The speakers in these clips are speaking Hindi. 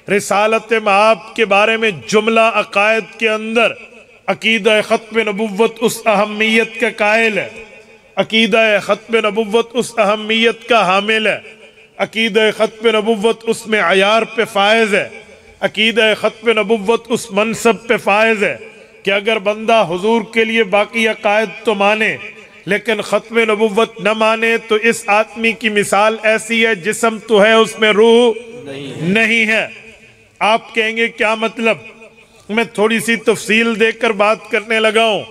रिसालत माब के बारे में जुमला अकायद के अंदर अकीदा ख़त्म नबुव्वत उस अहमियत का कायल है, अकीदा ख़त्म नबुव्वत उस अहमियत का हामिल है, अकीदा ख़त्म नबुव्वत उस में अयार पे फायज़ है, अकीदा ख़त्म नबुव्वत उस मनसब पे फायज़ है कि अगर बंदा हुजूर के लिए बाकी अकायद तो माने लेकिन ख़त्म नबुव्वत न माने तो इस आदमी की मिसाल ऐसी है जिस्म तो है उसमें रूह नहीं है। आप कहेंगे क्या मतलब? मैं थोड़ी सी तफसील देकर बात करने लगा हूँ।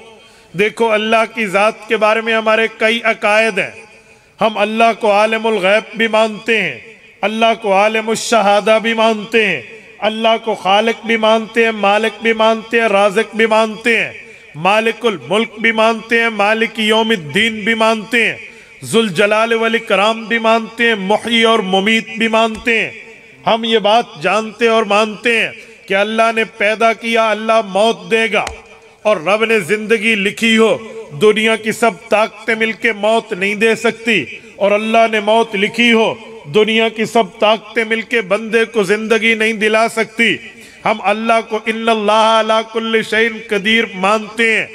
देखो, अल्लाह की ज़ात के बारे में हमारे कई अकायद हैं। हम अल्लाह को आलिमुल गैब भी मानते हैं, अल्लाह को आलिमुश शहादा भी मानते हैं, अल्लाह को खालिक भी मानते हैं, मालिक भी मानते हैं, राज़िक भी मानते हैं, मालिकुल मुल्क भी मानते हैं, मालिक यौमिद्दीन भी मानते हैं, जुल जलाल वल इकराम भी मानते हैं, मुहयी और मुमीत भी मानते हैं। हम ये बात जानते और मानते हैं कि अल्लाह ने पैदा किया, अल्लाह मौत देगा, और रब ने जिंदगी लिखी हो। दुनिया की सब ताकतें मिलके मौत नहीं दे सकती, और अल्लाह ने मौत लिखी हो। दुनिया की सब ताकतें मिलके बंदे को जिंदगी नहीं दिला सकती। हम अल्लाह को इन्नल्लाह अला कुल्लि शैइन कदीर मानते हैं।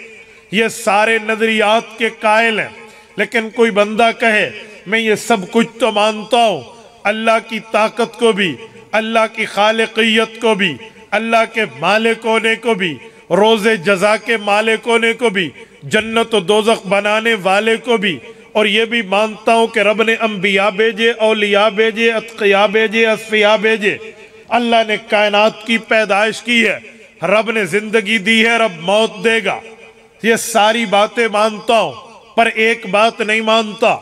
ये सारे नजरियात के कायल हैं। लेकिन कोई बंदा कहे मैं ये सब कुछ तो मानता हूँ, अल्लाह की ताकत को भी, अल्लाह की खालिकियत को भी, अल्लाह के मालिक होने को भी, रोज़े जज़ा के मालिक होने को भी, जन्नत और दोज़ख बनाने वाले को भी, और ये भी मानता हूँ कि रब ने अंबिया भेजे, औलिया भेजे, अत्क़िया भेजे, अस्फ़िया भेजे। अल्लाह ने कायनात की पैदाइश की है, रब ने जिंदगी दी है, रब मौत देगा। ये सारी बातें मानता हूँ, पर एक बात नहीं मानता,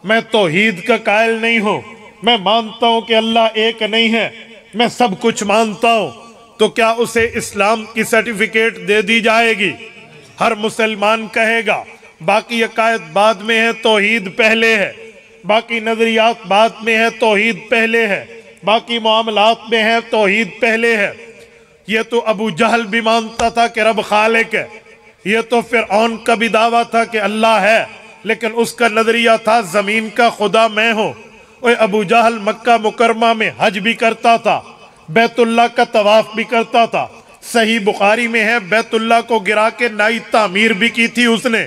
मैं तौहीद का कायल नहीं हूँ। मैं मानता हूँ कि अल्लाह एक नहीं है, मैं सब कुछ मानता हूँ। तो क्या उसे इस्लाम की सर्टिफिकेट दे दी जाएगी? हर मुसलमान कहेगा बाकी अकायद बाद में है, तौहीद पहले है, बाकी नजरियात बाद में है, तौहीद पहले है, बाकी मामलात में है, तौहीद पहले है। ये तो अबू जहल भी मानता था कि रब खालिक है। ये तो फिरऔन का भी दावा था कि अल्लाह है, लेकिन उसका नजरिया था जमीन का खुदा मैं हूँ। और अबू जहल मक्का मुकरमा में हज भी करता था, बैतुल्लाह का तवाफ भी करता था। सही बुखारी में है, बैतुल्लाह को गिरा के नई तामीर भी की थी उसने,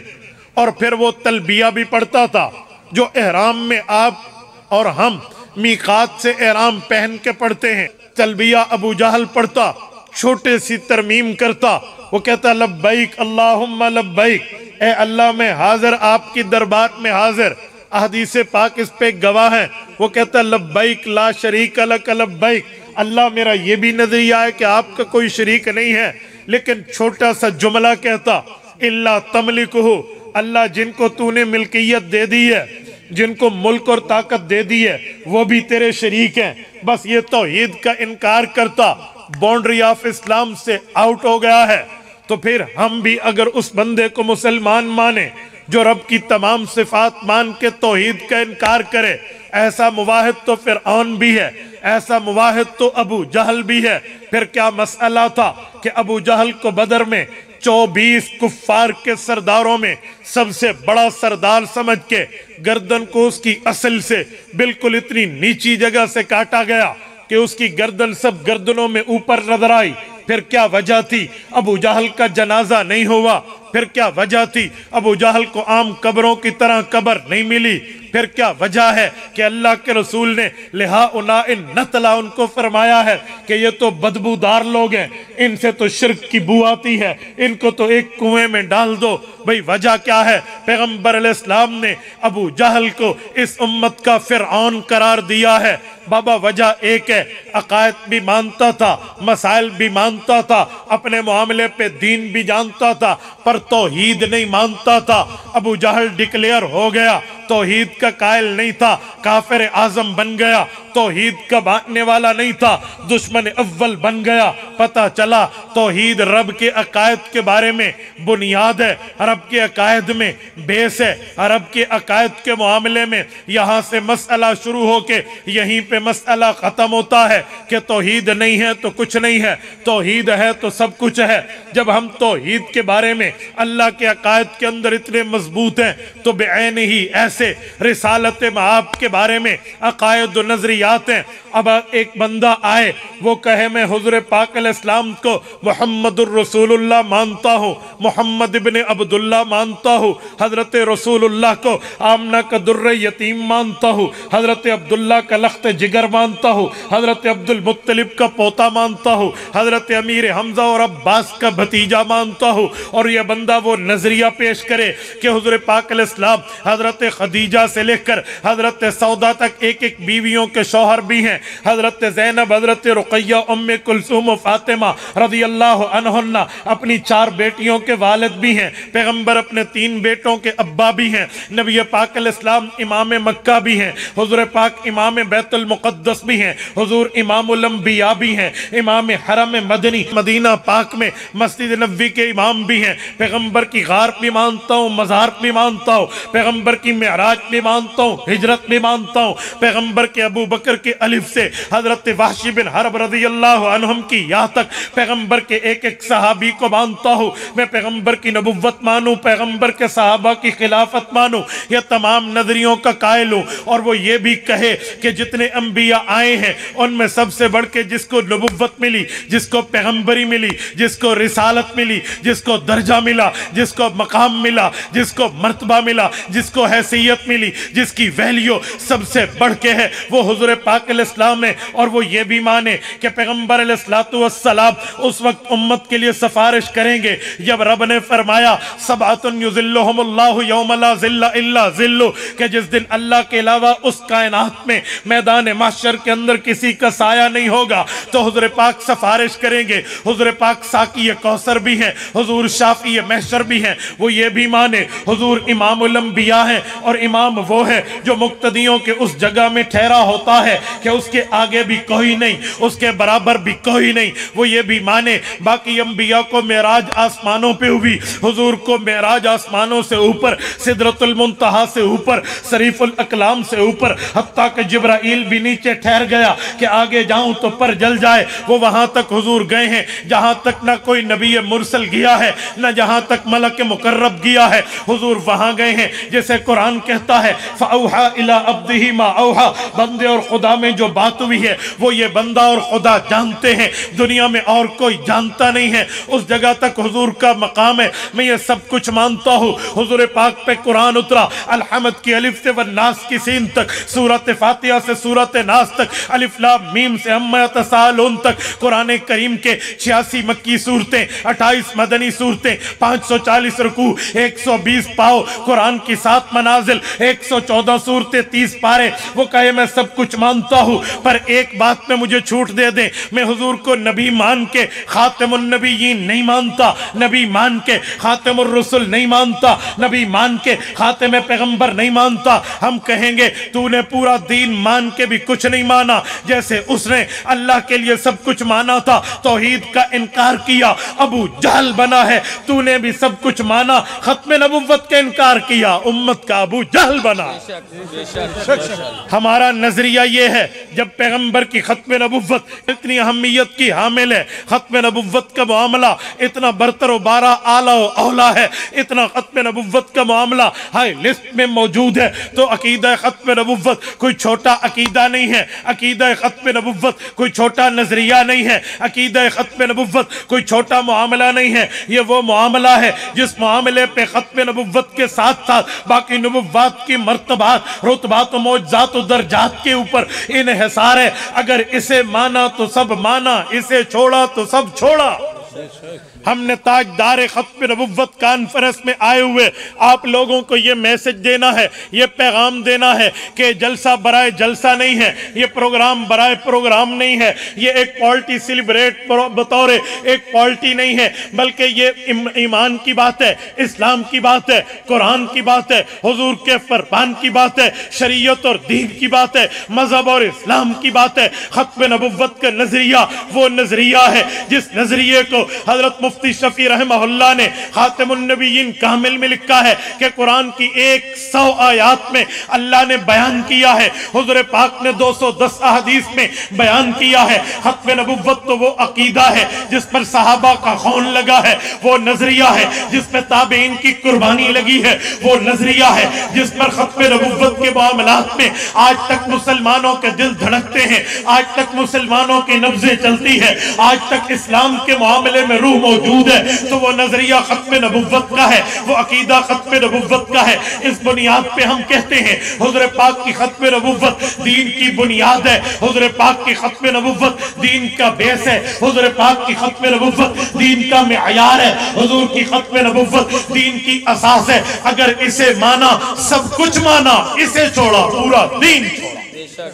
और फिर वो तलबिया भी पढ़ता था जो एहराम में आप और हम मीकात से एहराम पहन के पढ़ते हैं। तलबिया अबू जहल पढ़ता, छोटे सी तरमीम करता, वो कहता लब्बैक अल्लाहुम्मा लब्बैक, ए अल्लाह मैं हाजिर, आपकी दरबार में हाजिर। अहदीस पाक इस पे गवाह है। वो कहता लब्बैक ला शरीक लक लब्बैक, अल्लाह मेरा ये भी नजरिया है कि आपका कोई शरीक नहीं है। लेकिन छोटा सा जुमला कहता इल्ला तमलिकुहु, अल्लाह जिनको तूने मिल्कियत दे दी है, जिनको मुल्क और ताकत दे दी है, वो भी तेरे शरीक हैं। बस ये तौहीद का इनकार करता, बाउंड्री ऑफ इस्लाम से आउट हो गया है। तो फिर हम भी अगर उस बंदे को मुसलमान माने जो रब की तमाम सिफात मान के तौहीद का इनकार करे, ऐसा मुवाहिद तो फिरऔन भी है, ऐसा मुवाहिद तो अबू जहल भी है। फिर क्या मसला था कि अबू जहल को बदर में 24 कुफ्फार के सरदारों में सबसे बड़ा सरदार समझ के गर्दन को उसकी असल से बिल्कुल इतनी नीची जगह से काटा गया कि उसकी गर्दन सब गर्दनों में ऊपर नजर आई। फिर क्या वजह थी? अबू जहल का जनाजा नहीं हुआ। फिर क्या वजह थी? अबू जहल को आम कब्रों की तरह कब्र नहीं मिली। फिर क्या वजह है कि अल्लाह के रसूल ने लिहा उना इन नतला उनको फरमाया है कि ये तो बदबूदार लोग हैं, इनसे तो शिर्क की बू आती है, इनको तो एक कुएं में डाल दो। भाई वजह क्या है? पैगंबर अलैहिस्सलाम ने अबू जहल को इस उम्मत का फिरऔन करार दिया है। बाबा वजह एक है, अकायद भी मानता था, मसाइल भी मानता था, अपने मामले पे दीन भी जानता था, पर तौहीद नहीं मानता था। अबू जहल डिक्लेयर हो गया, तौहीद का कायल नहीं था, काफिर आजम बन गया, तौहीद का बांटने वाला नहीं था, दुश्मन अव्वल बन गया। पता चला तौहीद रब के अकायद के बारे में बुनियाद है, रब के अकायद में बेस है, रब के अकायद के मामले में यहाँ से मसला शुरू होके यहीं पे मसला खत्म होता है कि तौहीद नहीं है तो कुछ नहीं है, तौहीद है तो सब कुछ है। जब हम तौहीद के बारे में अल्लाह के अकायद के अंदर इतने मजबूत हैं तो बेऐन ही ऐसे रिसालत माब के बारे में अकायद नजरिया वाक़ियात हैं। अब एक बंदा आए वो कहे मैं हुज़ूर पाक अलैहिस्सलाम को मुहम्मदुर रसूलुल्लाह मानता हूँ, मोहम्मद इब्न अब्दुल्लाह मानता हूँ, हज़रत रसूलुल्लाह को आमना का दुर्र यतीम मानता हूँ, हज़रत अब्दुल्ला का लख्त जिगर मानता हूँ, हज़रत अब्दुल मुत्तलिब का पोता मानता हूँ, हज़रत अमीर हमज़ा और अब्बास का भतीजा मानता हूँ। और यह बंदा वो नज़रिया पेश करे कि हुज़ूर पाक अलैहिस्सलाम हज़रत खदीजा से लेकर हज़रत सौदा तक एक एक बीवियों के शौहर भी हैं। हज़रत ज़ैनब, हज़रत रुक़ैया, उम्मे कुलसूम और फ़ातिमा रज़ियल्लाहु अन्हुन्ना अपनी 4 बेटियों के वालिद भी हैं। पैगम्बर अपने 3 बेटों के अब्बा भी हैं। नबी पाक अलैहिस्सलाम इमाम मक्का भी हैं। हुज़ूर पाक इमाम बैतुल मुक़द्दस भी हैं। हुज़ूर इमामुल अंबिया भी हैं। इमाम हरम मदनी मदीना पाक में मस्जिद नबवी के इमाम भी हैं। पैगम्बर की गार भी मानता हूँ, मज़ार भी मानता हूँ, पैगम्बर की मेराज भी मानता हूँ, हिजरत भी मानता हूँ, पैगम्बर के अबू बकर के अलिफ से हज़रत वाहशी बिन हर्ब रज़ियल्लाहु अन्हुम की यहाँ तक पैगम्बर के एक एक सहाबी को मानता हूँ। मैं पैगम्बर की नबुव्वत मानूँ, पैगम्बर के सहाबा की खिलाफत मानूँ, यह तमाम नजरियों का कायल हूँ। और वो ये भी कहे कि जितने अंबिया आए हैं उनमें सबसे बढ़ के जिसको नबुव्वत मिली, जिसको पैगम्बरी मिली, जिसको रिसालत मिली, जिसको दर्जा मिला, जिसको मकाम मिला, जिसको मर्तबा मिला, जिसको हैसियत मिली, जिसकी वैल्यू सबसे बढ़ के है, वो हुज़ूर पाक अलैहिस्सलाम है। और वो ये भी माने कि पैगम्बर अलैहिस्सलातु वस्सलाम उस वक्त उम्मत के लिए सिफारिश करेंगे जब रब ने फरमाया सबअतुन युज़िल्लुहुमुल्लाहु यौम ला ज़िल्ला इल्ला ज़िल्लु, कि जिस दिन अल्लाह के अलावा उस कायनात में मैदान महशर के अंदर किसी का साया नहीं होगा। तो हुज़ूर पाक सिफारिश करेंगे। हुज़ूर पाक साकी कौसर भी हैं, हुज़ूर शाफ़ी महशर भी हैं। वो ये भी माने हुज़ूर इमामुल अंबिया हैं और इमाम वो है जो मुक्तदियों के उस जगह में ठहरा होता है कि उसके आगे भी कोई नहीं, उसके बराबर भी कोई नहीं। वो ये भी माने बाकी अंबिया को मेराज आसमानों पे हुई, हुज़ूर को मेराज आसमानों से ऊपर, सिदरतुल मुंतहा से ऊपर, शरीफुल अकलाम से ऊपर, हत्ता कि जिब्राइल भी नीचे ठहर गया कि आगे जाऊं तो पर जल जाए। वो वहां तक हुज़ूर गए हैं जहां तक ना कोई नबी मुरसल गया है, ना जहां तक मलक मुकर्रब गया है। हुज़ूर वहां गए हैं जैसे कुरान कहता है फ़अौहा इला अब्दिही मा औहा, बंदे और खुदा में जो बात हुई है वो ये बंदा और खुदा जानते हैं, दुनिया में और कोई जानता नहीं है। उस जगह तक हुज़ूर का मकाम है। मैं ये सब कुछ मानता हूँ। हुज़ूर पाक पे कुरान उतरा, अलहमद की अलिफ से वन्नास की सीन तक, सूरत फातिहा से सूरत नास तक, अलिफ लाम मीम से अम्मा यतसाअलून तक। कुरान करीम के 86 मक्की सूरतें, 28 मदनी सूरतें, 540 रुकू, 120 पाव, कुरान की 7 मनाजिल, 114 सूरतें, 30 पारे। वो कहे मैं सब कुछ मानता हूँ पर एक बात में मुझे छूट दे दे, मैं हुजूर को नबी मान के खातिमुन नबीयीन नहीं मानता, नबी मान के खातिमुर रसूल नहीं मानता, नबी मान के खातिम पैगंबर नहीं मानता। हम कहेंगे तूने पूरा दीन मान के भी कुछ नहीं माना, जैसे उसने अल्लाह के लिए सब कुछ माना था, तौहीद का इनकार किया, अबू जहल बना है। तूने भी सब कुछ माना, खत्म नबुव्वत का इनकार किया, उम्मत का अबू जहल बना। हमारा नजरिया ये है जब पैगंबर की खत्म नबुव्वत इतनी अहमियत की हामिल है, खत्म नबुव्वत का मामला इतना बरतर बारा आला औला है, इतना खत्म नबुव्वत का मामला हाई लिस्ट में मौजूद है, तो अकीदा खत्म नबुव्वत कोई छोटा अकीदा नहीं है, अकीदा खत्म नबुव्वत कोई छोटा नजरिया नहीं है, अकीदा खत्म नबुव्वत कोई छोटा मामला नहीं है। ये वो मामला है जिस मामले पे खत्म नबुव्वत के साथ साथ बाकी नबुव्वत की मर्तबात, रुतबात, मौजज़ात, दर्जात के ऊपर इन्हिसार है। अगर इसे माना तो सब माना, इसे छोड़ा तो सब छोड़ा। हमने ताजदार खत्म नबुव्वत कॉन्फ्रेंस में आए हुए आप लोगों को ये मैसेज देना है, ये पैगाम देना है कि जलसा बराए जलसा नहीं है, ये प्रोग्राम बराए प्रोग्राम नहीं है, ये एक पॉलिटी सेलिब्रेट बतौर एक पॉलिटी नहीं है, बल्कि ये ईमान की बात है, इस्लाम की बात है, कुरान की बात है, हुजूर के फरमान की बात है, शरीयत और दीन की बात है, मजहब और इस्लाम की बात है। खत्म नबुव्वत का नजरिया वो नजरिया है जिस नजरिए को हजरत मुफ्ती शफी रहमहुल्लाह ने खातिमुन नबीयीन कामिल में लिखा है कि कुरान की 100 आयात में अल्लाह ने बयान किया है, हुजूर पाक ने 210 अहदीस में बयान किया है। खत्म नबुव्वत तो वो अकीदा है जिस पर सहाबा का खून लगा है, वो नजरिया है जिस पर ताबीन की कुर्बानी लगी है, वो नजरिया है जिस पर खत्म नबुव्वत के मामलात में आज तक मुसलमानों के दिल धड़कते हैं, आज तक मुसलमानों की नब्जें चलती है, आज तक इस्लाम के मामले में रूह मौजूद है। तो वो नजरिया खत्म नबुव्वत का है, वो अकीदा खत्म नबुव्वत का है। इस बुनियाद पे हम कहते हैं हुजूर पाक की खत्म नबुव्वत दीन की बुनियाद है, हुजूर पाक की खत्म नबुव्वत दीन का बेस है, हुजूर पाक की खत्म नबुव्वत दीन का मेयार है, हुजूर की खत्म नबुव्वत दीन की असास है। अगर इसे माना सब कुछ माना, इसे छोड़ा पूरा दीन छोड़ा।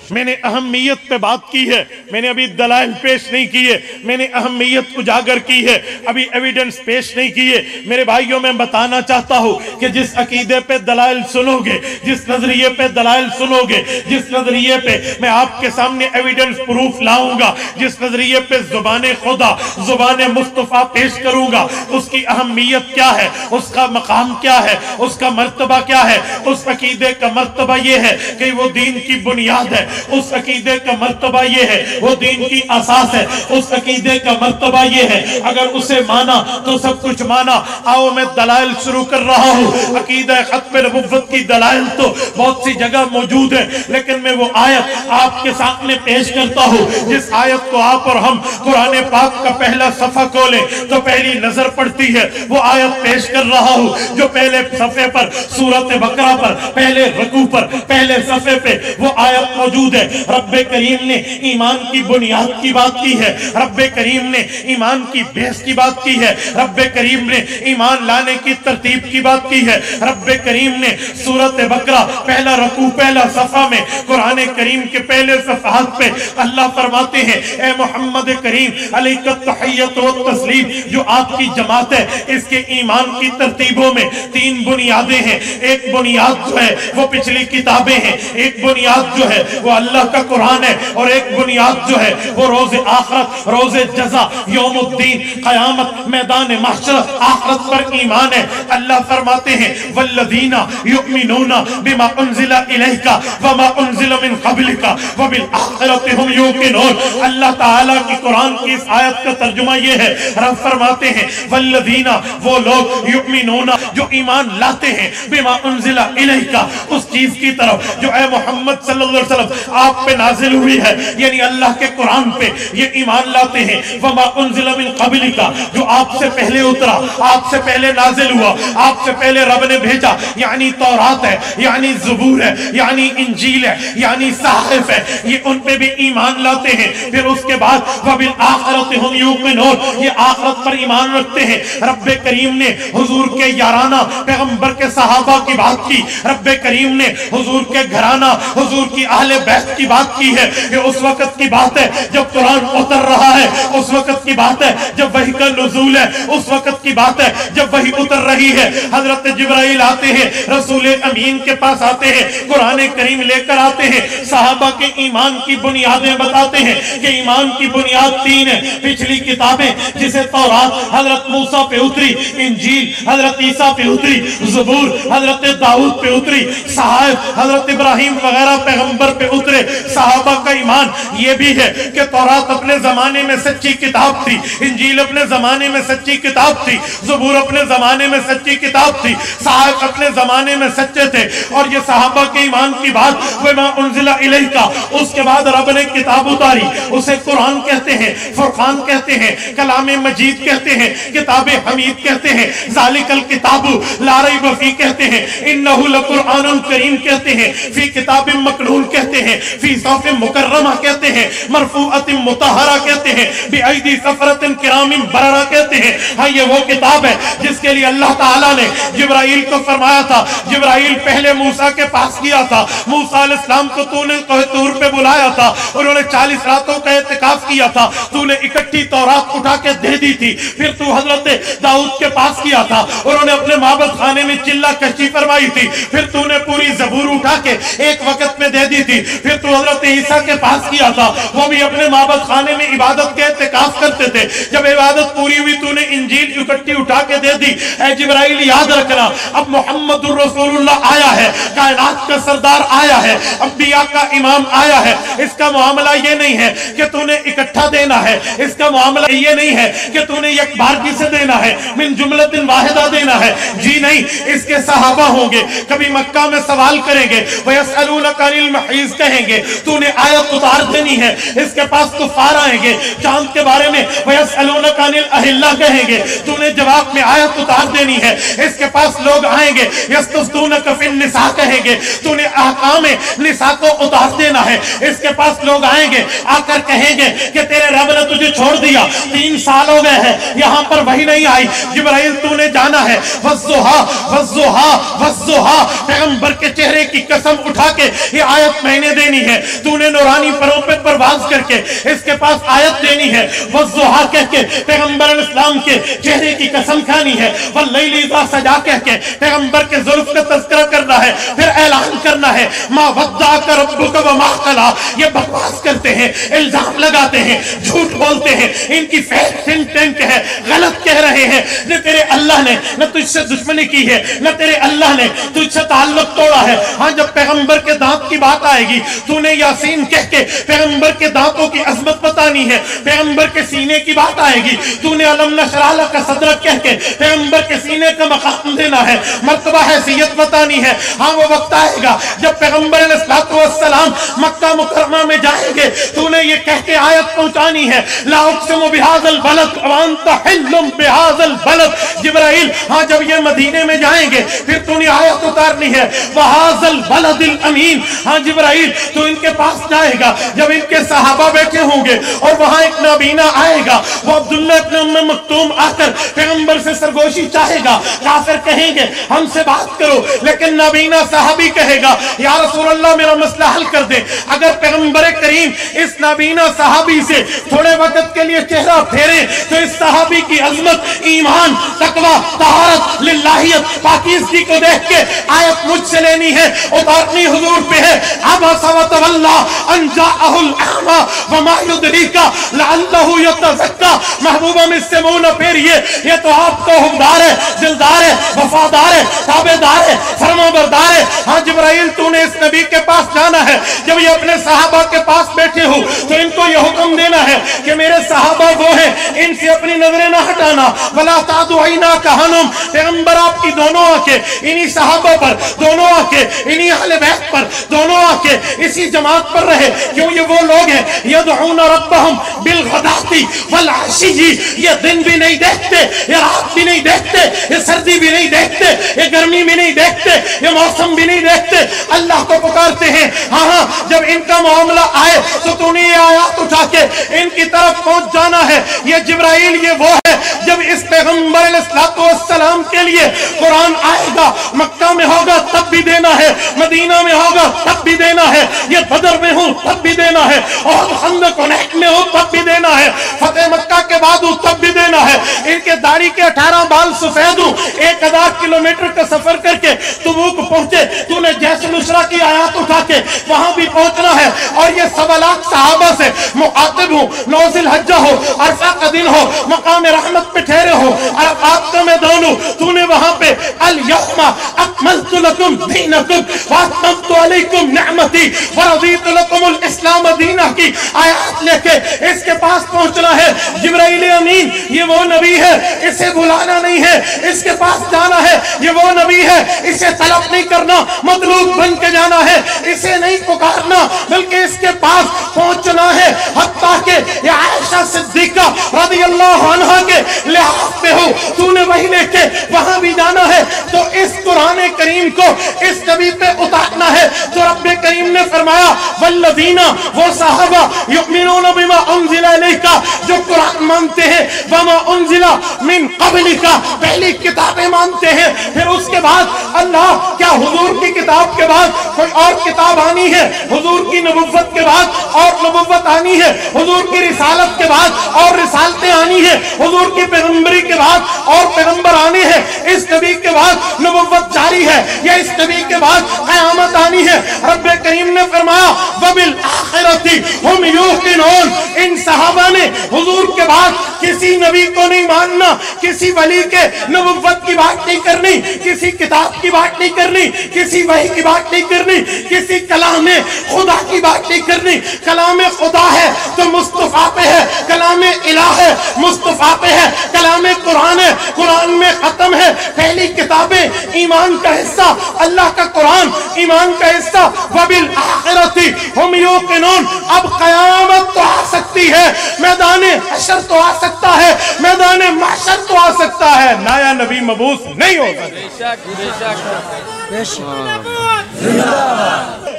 मैंने अहमियत पे बात की है, मैंने अभी दलाइल पेश नहीं किए, मैंने अहमियत उजागर की है, अभी एविडेंस पेश नहीं किए। मेरे भाइयों मैं बताना चाहता हूँ कि जिस अकीदे पे दलाइल सुनोगे, जिस नजरिए पे दलाइल सुनोगे, जिस नजरिए पे मैं आपके सामने एविडेंस प्रूफ लाऊंगा, जिस नजरिए पे जुबाने खुदा जुबाने मुस्तफा पेश करूंगा, उसकी अहमियत क्या है, उसका मकाम क्या है, उसका मर्तबा क्या है। उस अकीदे का मर्तबा यह है कि वो दीन की बुनियाद है, उस अकीदे का मर्तबा ये है वो दीन की असास है, उस अकीदे का मर्तबा ये है अगर उसे माना तो सब कुछ माना। आओ मैं दलाइल शुरू कर रहा हूँ। अकीदा खत्म नबुव्वत की दलाइल तो बहुत सी जगह मौजूद है, लेकिन मैं वो आयत आपके सामने पेश करता हूँ जिस आयत को आप और हम कुरान पाक का पहला सफा खोले तो पहली नजर पड़ती है। वो आयत पेश कर रहा हूँ जो पहले सफे पर सूरत बकरा पर पहले रकू पर पहले सफे पे वो आयत मौजूद है। रब्बे करीम ने ईमान की बुनियाद की बात की है, रब्बे करीम ने ईमान की बेस की बात की है, रब्बे करीम ने ईमान लाने की तरतीब की बात की है। रब्बे करीम ने सूरत बकरा पहला रकू पहला सफा में कुरान करीम के पहले सफहात पे अल्लाह फरमाते हैं ए मोहम्मद करीम अलैका तहियत व तस्लीम, जो आपकी जमात है इसके ईमान की तरतीबों में 3 बुनियादें हैं। एक बुनियाद जो है वो पिछली किताबें हैं, एक बुनियाद जो है वो अल्लाह का कुरान है, और एक बुनियाद जो है वो रोज़े आखिरत रोज़े जज़ा यौमुद्दीन क़यामत मैदान महशर आखिरत पर ईमान है। अल्लाह फरमाते हैं वल्लज़ीना युमिनूना बिमा उन्ज़िला इलैका वमा उन्ज़िला मिन क़ब्लिका व बिल आखिरति हुम यूक़िनून। अल्लाह ताला की कुरान की इस आयत का तर्जुमा ये है, रब फरमाते हैं वल्लज़ीना वो लोग युमिनूना जो ईमान लाते हैं बिमा उन्ज़िला इलैका उस चीज की तरफ जो ए मोहम्मद सल्लल्लाहु अलैहि वसल्लम आप पे नाजिल हुई है, यानी अल्लाह के कुरान पे ये ईमान लाते हैं। वमा उन्ज़िला मिन क़ब्लिका जो आपसे पहले उतरा, आपसे पहले नाजिल हुआ, आपसे पहले रब ने भेजा, यानी तौरात है, यानी ज़बूर है, यानी इंजील है, यानी सहाइफ है, ये उन पे भी ईमान लाते हैं। फिर उसके बाद वबिल आखिरति हुम यूक़िनून, ये आखिरत पर ईमान रखते हैं। रब्बे करीम ने हुजूर के याराना पैगंबर के सहाबा की बात की, रब्बे करीम ने हुजूर के घराना हुजूर की अहले बैत की बात की है। ये उस वक्त की बात है जब कुरान उतर रहा है, उस वक्त की बात है जब वही का नुज़ूल है, उस वक्त की बात है जब वही उतर रही है। हजरत जिब्राइल आते हैं, रसूल अमीन के पास आते हैं, कुरान करीम लेकर आते हैं, सहाबा के ईमान की बुनियादें बताते हैं कि ईमान की बुनियाद 3 है। पिछली किताबें जिसे तौरात हजरत मूसा पे उतरी, इंजील हजरत ईसा पे उतरी, ज़बूर हजरत दाऊद पे उतरी, सहाइफ हजरत इब्राहिम वगैरह पैगंबर पे उतरे। सहाबा का ईमान ये भी है कि तौरात अपने जमाने में सच्ची किताब थी, इंजील अपने जमाने में सच्ची किताब थी, ज़बूर अपने जमाने में सच्ची किताब थी, सहाइफ अपने जमाने में सच्चे थे। और ये सहाबा के ईमान की बात वमा उन्ज़िला इलैका, उसके बाद रब ने किताब उतारी, उसे कुरान कहते हैं, फुरकान कहते हैं, कलाम मजीद कहते हैं, किताब हमीद कहते हैं, ज़ालिकल किताबु ला रैब फीह कहते हैं, इन्नहु लकुरआनुन करीम कहते हैं, फी किताबिन मकनून कहते हैं, फी सौफ़ मुकर्रमा कहते हैं, मरफ़ूअतिन मुतहहरा कहते हैं, बिअयदी सफ़रतिन किरामिन बररा कहते हैं। हाँ, ये वो किताब है जिसके लिए अल्लाह ताला ने जिब्राइल को फरमाया था, जिब्राइल पहले मूसा के पास किया था, मूसा अलैहिस्सलाम को तूने तूर पे बुलाया था, उन्होंने 40 रातों का इत्तिकाफ किया था, तूने इकट्ठी तौरात उठा के दे दी थी। फिर तू हजरत दाऊद के पास किया था, उन्होंने अपने माबद खाने में चिल्ला कश्ती फरमाई थी। फिर तूने पूरी ज़बूर उठा के एक वक्त में दे दी थी। फिर तू हजरत ईसा के पास किया था, वो भी अपने माबद खाने में इबादत के इत्तिकाफ करते थे। जब इबादत पूरी हुई तूने इंजील इकट्ठी उठा के दे दी। ऐ जिब्राइल याद रखना, अब मोहम्मदुर रसूलुल्लाह आया है, कायनात का सरदार आया है, अंबिया का इमाम आया है। इसका मामला ये नहीं है कि तूने इकट्ठा देना है, इसका मामला ये नहीं है कि तूने एक बार से देना है, मिन जुमलतिन वाहिदा देना है। जी नहीं, इसके सहाबा होंगे, कभी मक्का में सवाल करेंगे, वयसअलूनका अनिल महईज़ कहेंगे, तूने आयत उतार देनी है। इसके पास कुफार आएंगे, चांद के बारे में वयसअलूनका अनिल अहिल्ला कहेंगे, तूने जवाब में आयत उतार देनी है। इसके पास लोग आएंगे, यस्तफ्तूनका फिन निसा कहेंगे, तूने अहकाम निसा को उतार देना है। इसके पास लोग आएंगे, आकर कहेंगे कि तेरे रब ने तुझे छोड़ दिया, 3 साल हो गए हैं, यहाँ पर वही नहीं आई। जिब्राइल तूने जाना है, वज़्ज़ुहा वज़्ज़ुहा वज़्ज़ुहा, पैगंबर के चेहरे की कसम उठा के ये आयत मैंने देनी है। तूने नूरानी परों पे परवाज करके इसके पास आयत देनी है, वज़्ज़ुहा कह के पैगंबर इस्लाम के चेहरे की कसम खानी है, वल्लैलि इज़ा सजा कह के पैगंबर के जुल्फ का तज़किरा करना है। फिर ऐलान करना है, मा वद्दाअका रब्बुका व मा क़ला। ये बकवास करते हैं, इल्जाम लगाते हैं, झूठ बोलते हैं, इनकी फेक थिंक टैंक है, गलत कह रहे हैं। न तेरे अल्लाह ने न तुझसे दुश्मनी की है, न तेरे अल्लाह ने तुझसे ताल्लुक तोड़ा है। हाँ, जब पैगंबर के दांत की बात आएगी, तूने यासीन कह के पैगंबर के दांतों की अजमत बतानी है। पैगंबर के सीने की बात आएगी, तूने अलम नशरह लका सदरक कह के पैगंबर के सीने का मकाम देना है, मर्तबा हैसियत बतानी है। हाँ, वो वक्त आएगा जब पैगंबर अलैहिस्सलातु वस्सलाम मक्का मुकर्रमा में जाएंगे, तूने ये कह के आयत पहुंचानी है, ला उक़सिमु बिहाज़ल बलद व अंत हिल्लुम बिहाज़ल बलद। जिब्राइल, हाँ, जब ये मदीने में जाएंगे फिर तूने आयत उतारनी है, वहाज़ल बलदिल अमीन। हाँ जिब्राइल, तू इनके पास जाएगा, जब इनके सहाबा बैठे होंगे और वहां एक नाबीना आएगा, वो अब्दुल्लाह इब्न उम्मे मक्तूम आकर पैगंबर से सरगोशी चाहेगा। काफिर कहेंगे हमसे बात करो, लेकिन नाबीना सहाबी कहेगा, या रसूल अल्लाह मेरा मसला हल कर दे। अगर पैगंबर करीम इस नाबीना सहाबी से थोड़े वक्त के लिए चेहरा फेरे तो इस सहाबी की अजमत, ईमान, तकवा, तहारत, लिल्लाहियत, पाकीज़गी को देख के आयत मुझसे लेनी है, उतारनी हुजूर पे है। अबसा व तवल्ला अन जाअहुल अहमा व मा युद्रीका लअल्लहु यतज़क्का। महबूबा में इससे मुंह न फेरिए, ये तो आपका हुक्मदार है, दिलदार है, वफादार है, ताबेदार है, फरमाबरदार है। हाँ जिब्राइल, तूने इस नबी के पास जाना है, जब ये अपने सहाबा के पास बैठे हो तो इनको ये हुक्म देना है कि मेरे सहाबा वो हैं, इनसे अपनी नजरें ना हटाना। वला तादुइना कहनुम, पैगंबर आपकी दोनों आंखें इन्हीं सहाबा पर, दोनों आंखें इन्हीं अहले बैत पर, दोनों आंखें इसी जमात पर रहे। क्यों? ये वो लोग हैं यदऊना रब्बहुम बिल गदाती वल अशी। ये दिन भी नहीं देखते, ये रात भी नहीं देखते, ये सर्दी भी नहीं देखते, ये गर्मी भी नहीं देखते, ये मौसम भी नहीं देखते, अल्लाह को पुकारते हैं। हाँ हाँ, जब इनका मामला आए तो तूने ये आयत उठा के इनकी तरफ पहुंच जाना है। ये जिब्राइल, ये वो है जब इस पैगंबर अलैहिस्सलातु वस्सलाम के लिए कुरान आएगा, मक्का में होगा तब भी देना है, मदीना में होगा तब भी देना है, ये बदर में हो तब भी देना है, और खंदक में हो तब भी देना है, फतेह मक्का के बाद हो तब भी देना है। इनके दाढ़ी के 18 बाल सफेद हो, 1000 किलोमीटर का सफर करके तबूक पहुंचे, तूने जैश नुसरा की आयत उठा के वहां भी पहुंचना है। और ये 1.25 लाख सहाबा से मुखातिब हो, 9 ज़िलहज्जा हो, अरफा का दिन हो, मकाम रहमत पे ठहरे हो, अरफात का मैदान हो, तूने वहां पे अल यौमा अकमलतु लकुम दीनकुम व अतममतु अलैकुम निअमती व रज़ीतु लकुमुल इस्लाम दीना की आयत लेके इसके पास पहुंचना है। जिब्राइल अमीन, ये वो नबी है, इसे बुलाना नहीं है, इसके पास जाना है। ये वो नबी है, इसे तलब नहीं करना, मतलूब बन के जाना है, इसे नहीं पुकारना, बल्कि इसके पास पहुंचना है। हत्ता के ये आयशा सिद्दीका रज़ियल्लाहु रज़ियल्लाहु अन्हा के लिहाज पे हो, तूने वही लेके वहां भी जाना है, तो इस कुरान करीम को इस नबी पे उतारना है। तो रब्बे करीम ने फरमाया वल्लज़ीना, वो साहबा युमिनूना बिमा उन्ज़िला इलैका, जो कुरान मानते हैं, वमा उन्ज़िला मिन क़ब्लिका, पहली किताबें मानते हैं। फिर उसके बाद अल्लाह, क्या हुजूर की किताब के बाद कोई और किताब आनी है? हुजूर की नबुव्वत के बाद और नबुव्वत आनी है, हुजूर की रिसालत के बाद और रिसालतें आनी है, हुजूर की पैगंबरी के बाद और पैगंबर आने हैं, इस नबी के बाद नबुव्वत जारी है, या इस नबी के बाद क़यामत आनी है। रब्बे करीम ने फरमाया वबिल आखिरती हुम यूक़िनून, इन सहाबा ने हुजूर के बाद किसी नबी को नहीं मानना, किसी वली के नबुव्वत की बात नहीं करनी, किसी किताब की बात नहीं करनी, किसी वही की बात नहीं करनी, किसी कलाम खुदा की बात नहीं करनी। कलाम खुदा है तो मुस्तफा पे है, कलाम इलाह है मुस्तफा पे है, कलाम कुरान है, कुरान में खत्म है। पहली किताबें ईमान का हिस्सा, अल्लाह का कुरान ईमान का हिस्सा। वबिल आखिरती हुम यूक़िनून, अब क़यामत तो आ सकती है, मैदाने हशर तो आ सकता है, मैदाने महशर तो आ सकता है, नया नबी मबूस नहीं हो सकता।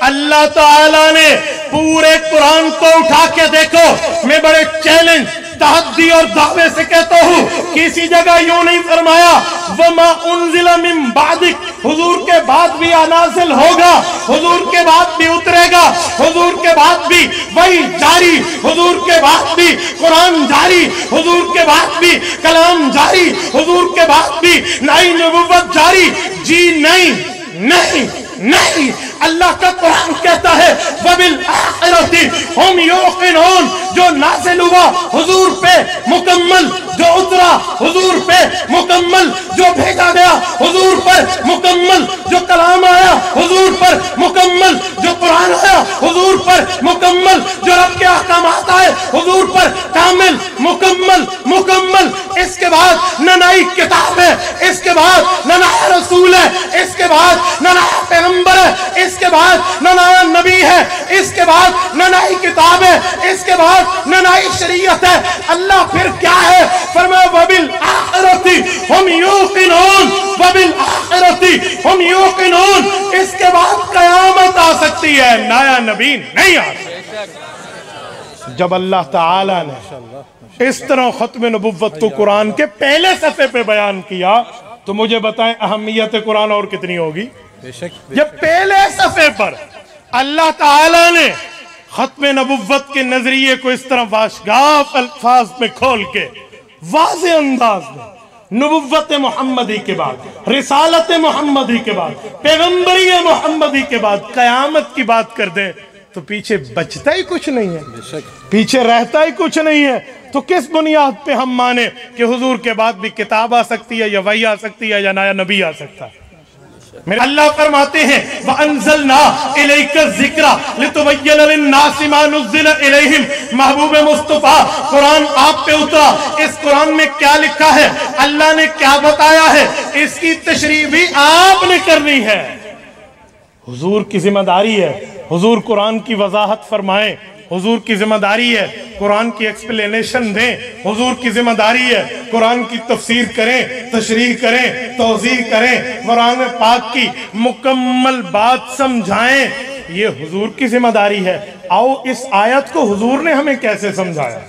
अल्लाह ताला ने पूरे कुरान को उठा के देखो, मैं बड़े चैलेंज, तहद्दी और दावे से कहता हूँ, किसी जगह यूं नहीं फरमाया वमा उन्ज़िला मिन बादिक, हुजूर के बाद भी नाज़िल होगा, हुजूर के बाद भी उतरेगा, हुजूर के बाद भी वही जारी, हुजूर के बाद भी कुरान जारी, हुजूर के बाद भी कलाम जारी, हुजूर के बाद भी नई नबुव्वत जारी। जी नहीं, नहीं, नहीं, अल्लाह का कुरान कहता है वबिल आखिरती हुम यूक़िनून, जो नाज़िल हुआ हुजूर पे मुकम्मल, जो उतरा हुजूर पे मुकम्मल, जो भेजा गया हुजूर पर मुकम्मल, जो कलाम आया हुजूर पर मुकम्मल, जो कुरान आया हुजूर पर मुकम्मल, जो रब के अहकामात आए हुजूर पर कामिल, मुकम्मल, मुकम्मल। इसके बाद न नई किताब है, इसके बाद न नया रसूल है, इसके बाद न नया पैगंबर है, इसके बाद न नया नबी है, इसके बाद न नई किताब है, इसके बाद न नई शरीयत है। अल्लाह फिर क्या है? फरमाया वबिल आखिरती हुम यूक़िनून, वबिल आखिरती हुम यूक़िनून, इसके बाद कयामत आ सकती है, नया नबी नहीं आ सकता। जब अल्लाह ताला ने इस तरह खत्म नबुव्वत को कुरान के पहले सफ़े पे बयान किया, तो मुझे बताएं अहमियत कुरान और कितनी होगी। जब पहले सफ़े पर अल्लाह ताला ने खत्म नबुव्वत के नजरिए को इस तरह वाशगाफ अल्फाज में खोल के वाज़े अंदाज में नबुव्वत मोहम्मदी के बाद, रिसालत मोहम्मदी के बाद, पैगंबरी मोहम्मदी के बाद कयामत की बात कर दे, तो पीछे बचता ही कुछ नहीं है, पीछे रहता ही कुछ नहीं है। तो किस बुनियाद पे हम माने कि हुजूर के बाद भी किताब आ सकती है, या वही आ सकती है, या नया नबी आ सकता है? मेरे अल्लाह फरमाते हैं वअंज़लना इलैका ज़िक्रा लितुबय्यिना लिन्नासि मा नुज़्ज़िला इलैहिम, महबूब मुस्तफ़ा कुरान आप पे उतरा, इस कुरान में क्या लिखा है, अल्लाह ने क्या बताया है, इसकी तशरीह भी आपने करनी है। हुजूर की जिम्मेदारी है, हुजूर कुरान की वजाहत फरमाएं, हुजूर की जिम्मेदारी है कुरान की एक्सप्लेनेशन दें, हुजूर की जिम्मेदारी है कुरान की तफसीर करें, तशरीह करें, तौज़ीह करें, कुरान पाक की मुकम्मल बात समझाएं, ये हुजूर की जिम्मेदारी है। आओ इस आयत को हुजूर ने हमें कैसे समझाया।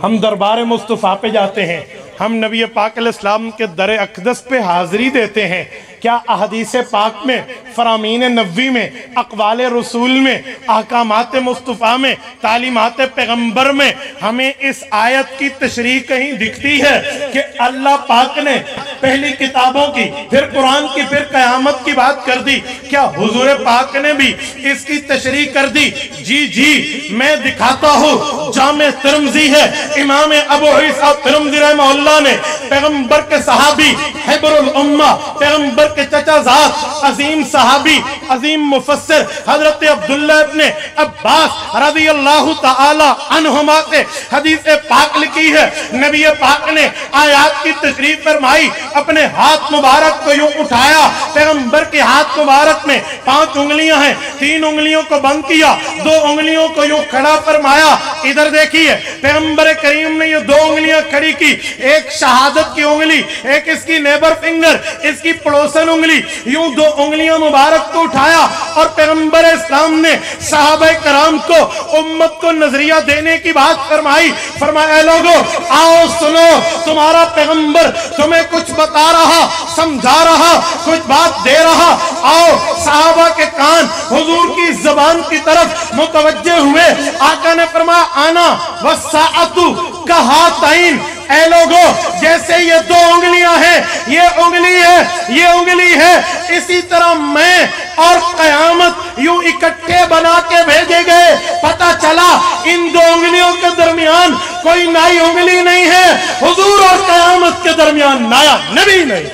हम दरबार मुस्तफ़ा पे जाते हैं, हम नबी पाक अलैहिस्सलाम के दर अक़दस पे हाज़िरी देते हैं, क्या अहदीस पाक में, फरामीन नबी में, अक़वाल रसूल में, अहकामात मुस्तफ़ा में, तालीमात पैगम्बर में हमें इस आयत की तशरीह कहीं दिखती है कि अल्लाह पाक ने पहली किताबों की, फिर कुरान की, फिर क़यामत की बात कर दी? क्या हुजूर पाक ने भी इसकी तशरीह कर दी? जी जी, मैं दिखाता हूँ, जामे तिरमिज़ी है, इमाम अबू ईसा तिरमिज़ी रहमहुल्लाह ने पैगम्बर के सहाबी, हिब्रुल उम्मा, पैगम्बर के चचा ज़ात, अजीम सहाबी, अजीम मुफस्सिर हजरत अब्दुल्लाह इब्ने अब्बास रज़ियल्लाहु ताला अन्हुमा से हदीस पाक लिखी है। नबी पाक ने आयात की तशरीह फरमाई, अपने हाथ मुबारक को यूं उठाया, पैगंबर के हाथ मुबारक में 5 उंगलियां हैं, 3 उंगलियों को बंद किया, 2 उंगलियों को यूं खड़ा फरमाया। इधर देखिए पैगंबर करीम ने ये 2 उंगलियां खड़ी की, एक शहादत की उंगली, एक इसकी नेबर फिंगर, इसकी पड़ोसन उंगली, यूं 2 उंगलियां मुबारक को उठाया और पैगंबर इस्लाम ने सहाबा कराम को, उम्मत को नजरिया देने की बात फरमाई। फरमाया लोगों आओ सुनो, तुम्हारा पैगंबर तुम्हें कुछ बता रहा, समझा रहा, कुछ बात दे रहा। आओ सहाबा के कान हुजूर की जबान की तरफ मुतवज्जे हुए। आका ने फरमाया आना वस्साअतु कहातैन, ऐ लोगों जैसे ये 2 उंगलियां हैं, ये उंगली है, ये उंगली है, इसी तरह मैं और कयामत यूं इकट्ठे बना के भेजे गए। पता चला इन 2 उंगलियों के दरमियान कोई नई उंगली नहीं है, हुजूर और कयामत के दरमियान नया नबी नहीं,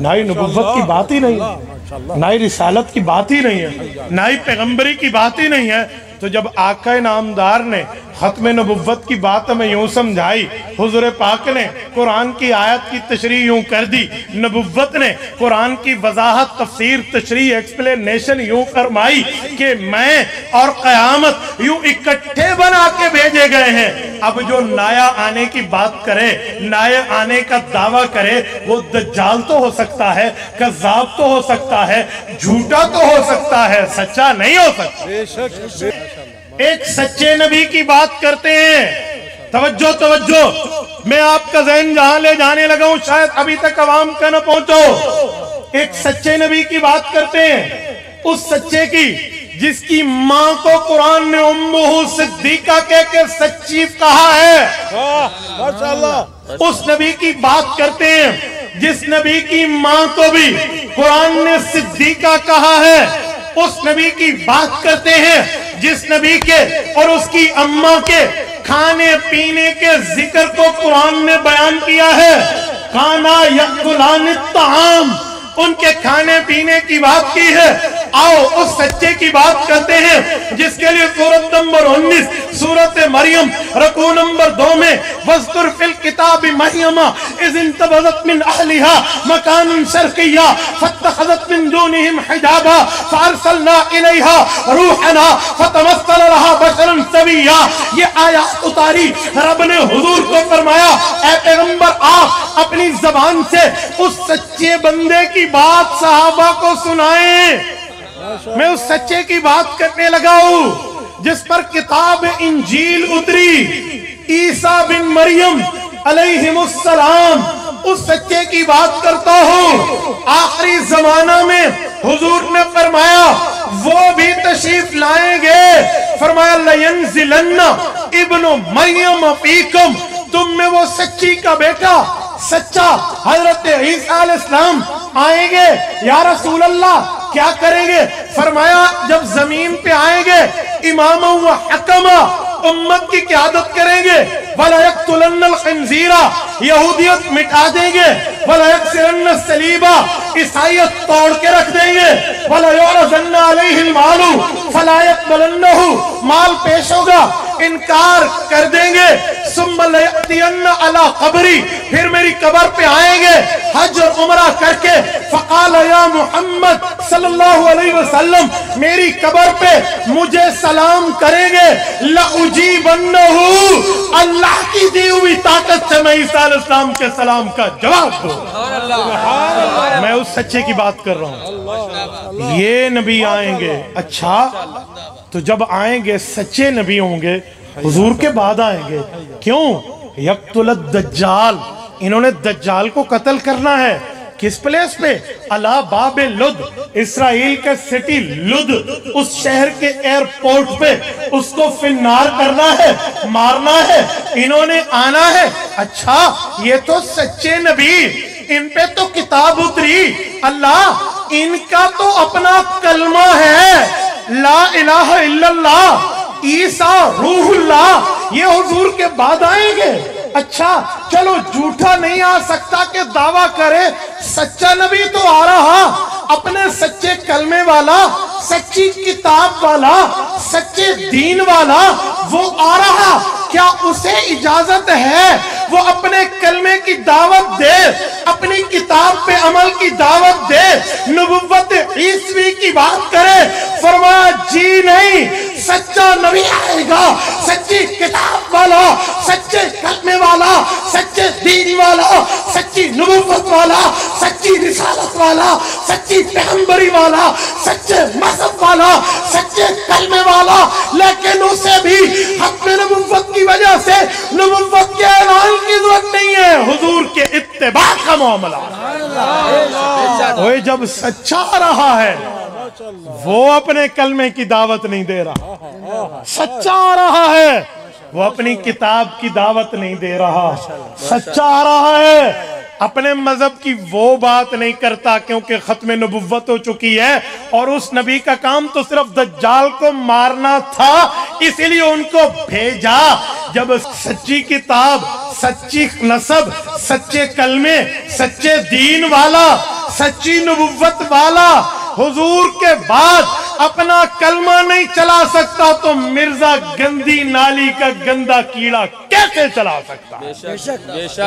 नई नबुव्वत की बात ही नहीं, नई रिसालत की बात ही नहीं है, नई पैगंबरी की बात ही नहीं है। तो जब आका नामदार ने खत्म नबुव्वत की बात हमें यूं समझाई, हुजूर पाक ने कुरान की आयत की तशरीह यूं कर दी, नबुव्वत ने कुरान की वजाहत, तफसीर, तशरीह, एक्सप्लेनेशन यूं फरमाई कि मैं और कयामत यूं इकट्ठे बना के भेजे गए हैं। अब जो नया आने की बात करे, नए आने का दावा करे, वो दज्जाल तो हो सकता है, कज़्ज़ाब तो हो सकता है, झूठा तो हो सकता है, सच्चा नहीं हो सकता। एक सच्चे नबी की बात करते हैं। तवज्जो तवज्जो, मैं आपका ज़हन जहां ले जाने लगा हूं शायद अभी तक अवाम का न पहुंचो। एक सच्चे नबी की बात करते हैं, उस सच्चे की जिसकी मां को कुरान ने उम्मुहु सिद्दीका कह के सच्ची कहा है। माशाअल्लाह। उस नबी की बात करते हैं जिस नबी की मां को भी कुरान ने सिद्दीका कहा है। उस नबी की बात करते हैं जिस नबी के और उसकी अम्मा के खाने पीने के जिक्र को कुरान ने बयान किया है। खाना यकुलान तआम, उनके खाने पीने की बात की है। आओ उस सच्चे की बात करते हैं जिसके लिए सूरत नंबर 19 सूरत मरियम रकू नंबर 2 में वज़्कुर फिल किताब मरियमा इज़ इंतबज़त मिन अहलिहा मकानन शर्क़िय्या फत्तख़ज़त मिन दूनिहिम हिजाबा फ़अरसलना इलैहा रूहना फ़तमस्सल लहा बशरन सविय्या। ये आयत उतारी, रब ने हुजूर को फरमाया ऐ पैगंबर आप अपनी ज़बान से उस सच्चे बंदे की बात सहाबा को सुनाएं। मैं उस सच्चे की बात करने लगा हूं जिस पर किताब इंजील उतरी, ईसा बिन मरियम अलैहिमुस्सलाम, उस सच्चे की बात करता हूं। आखिरी जमाना में हुजूर ने फरमाया वो भी तशरीफ लाएंगे। फरमाया लयंज़िलन्ना इब्नु मरियम फीकुम, तुम में वो सच्ची का बेटा सच्चा हजरत ईसा अलैहिस्सलाम आएंगे। या रसूल अल्लाह क्या करेंगे? फरमाया जब जमीन पे आएंगे इमाम व हकमा, उम्मत की क़यादत करेंगे। वला यक़्तुलन्नल खिंज़ीरा, यहूदियत मिटा देंगे। वला यक्सिरन्न सलीबा, ईसाईयत तोड़ के रख देंगे। वला युरज़न्ना अलैहिल मालू फला यक़बलन्नहु, माल पेश होगा इनकार कर देंगे। सुम्मा लयअतियन्ना अला क़ब्री, फिर मेरी कब्र पे आएंगे हज और उमरा करके। फ़क़ाल या मुहम्मद सल्लल्लाहु अलैहि वसल्लम, मेरी कब्र पे मुझे सलाम करेंगे। लउजीबन्नहु, अल्लाह की दी हुई ताकत से मैं ईसा अलैहिस्सलाम के सलाम का जवाब दूं। मैं उस सच्चे की बात कर रहा हूं। ये नबी आएंगे। अच्छा, तो जब आएंगे सच्चे नबी होंगे, हुजूर के बाद आएंगे। क्यों? यक़्तुल दज्जाल, इन्होंने दज्जाल को कत्ल करना है। किस प्लेस पे? अला बाब लुद, इसराइल का सिटी लुद, उस शहर के एयरपोर्ट पे उसको फिन्नार करना है, मारना है। इन्होंने आना है। अच्छा, ये तो सच्चे नबी, इन पे तो किताब उतरी। अल्लाह, इनका तो अपना कलमा है ला इलाहा इल्लल्लाह, ईसा रूहुल्लाह। ये हुजूर के बाद आएंगे। अच्छा चलो, झूठा नहीं आ सकता कि दावा करे, सच्चा नबी तो आ रहा, अपने सच्चे कलमे वाला, सच्ची किताब वाला, सच्चे दीन वाला, वो आ रहा। क्या उसे इजाजत है वो अपने कलमे की दावत दे, अपनी किताब पे अमल की दावत दे, नबुव्वत ईसवी की बात करे। फरमाया जी नहीं, सच्चा नबी आएगा, सच्ची किताब वाला, सच्चे कलमे वाला, सच्चे दीन वाला, सच्ची नबुव्वत वाला, सच्ची रिसालत वाला, सच्ची पैगंबरी वाला, सच्चे मजहब वाला, सच्चे कलमे वाला। लेकिन उसे भी खत्म नबुव्वत की वजह से नबुव्वत के ऐलान की जरूरत नहीं है, हुजूर के इत्तिबा का मामला। वो जब सच्चा रहा है वो अपने कलमे की दावत नहीं दे रहा, सच्चा आ रहा है वो अपनी किताब की दावत नहीं दे रहा, सच्चा आ रहा है अपने मजहब की वो बात नहीं करता, क्योंकि खत्म नबुव्वत हो चुकी है और उस नबी का काम तो सिर्फ दज्जाल को मारना था, इसीलिए उनको भेजा। जब सच्ची किताब, सच्ची नसब, सच्चे कलमे, सच्चे दीन वाला, सच्ची नबुव्वत वाला हुजूर के बाद अपना कलमा नहीं चला सकता तो मिर्जा गंदी नाली का गंदा कीड़ा कैसे चला सकता है?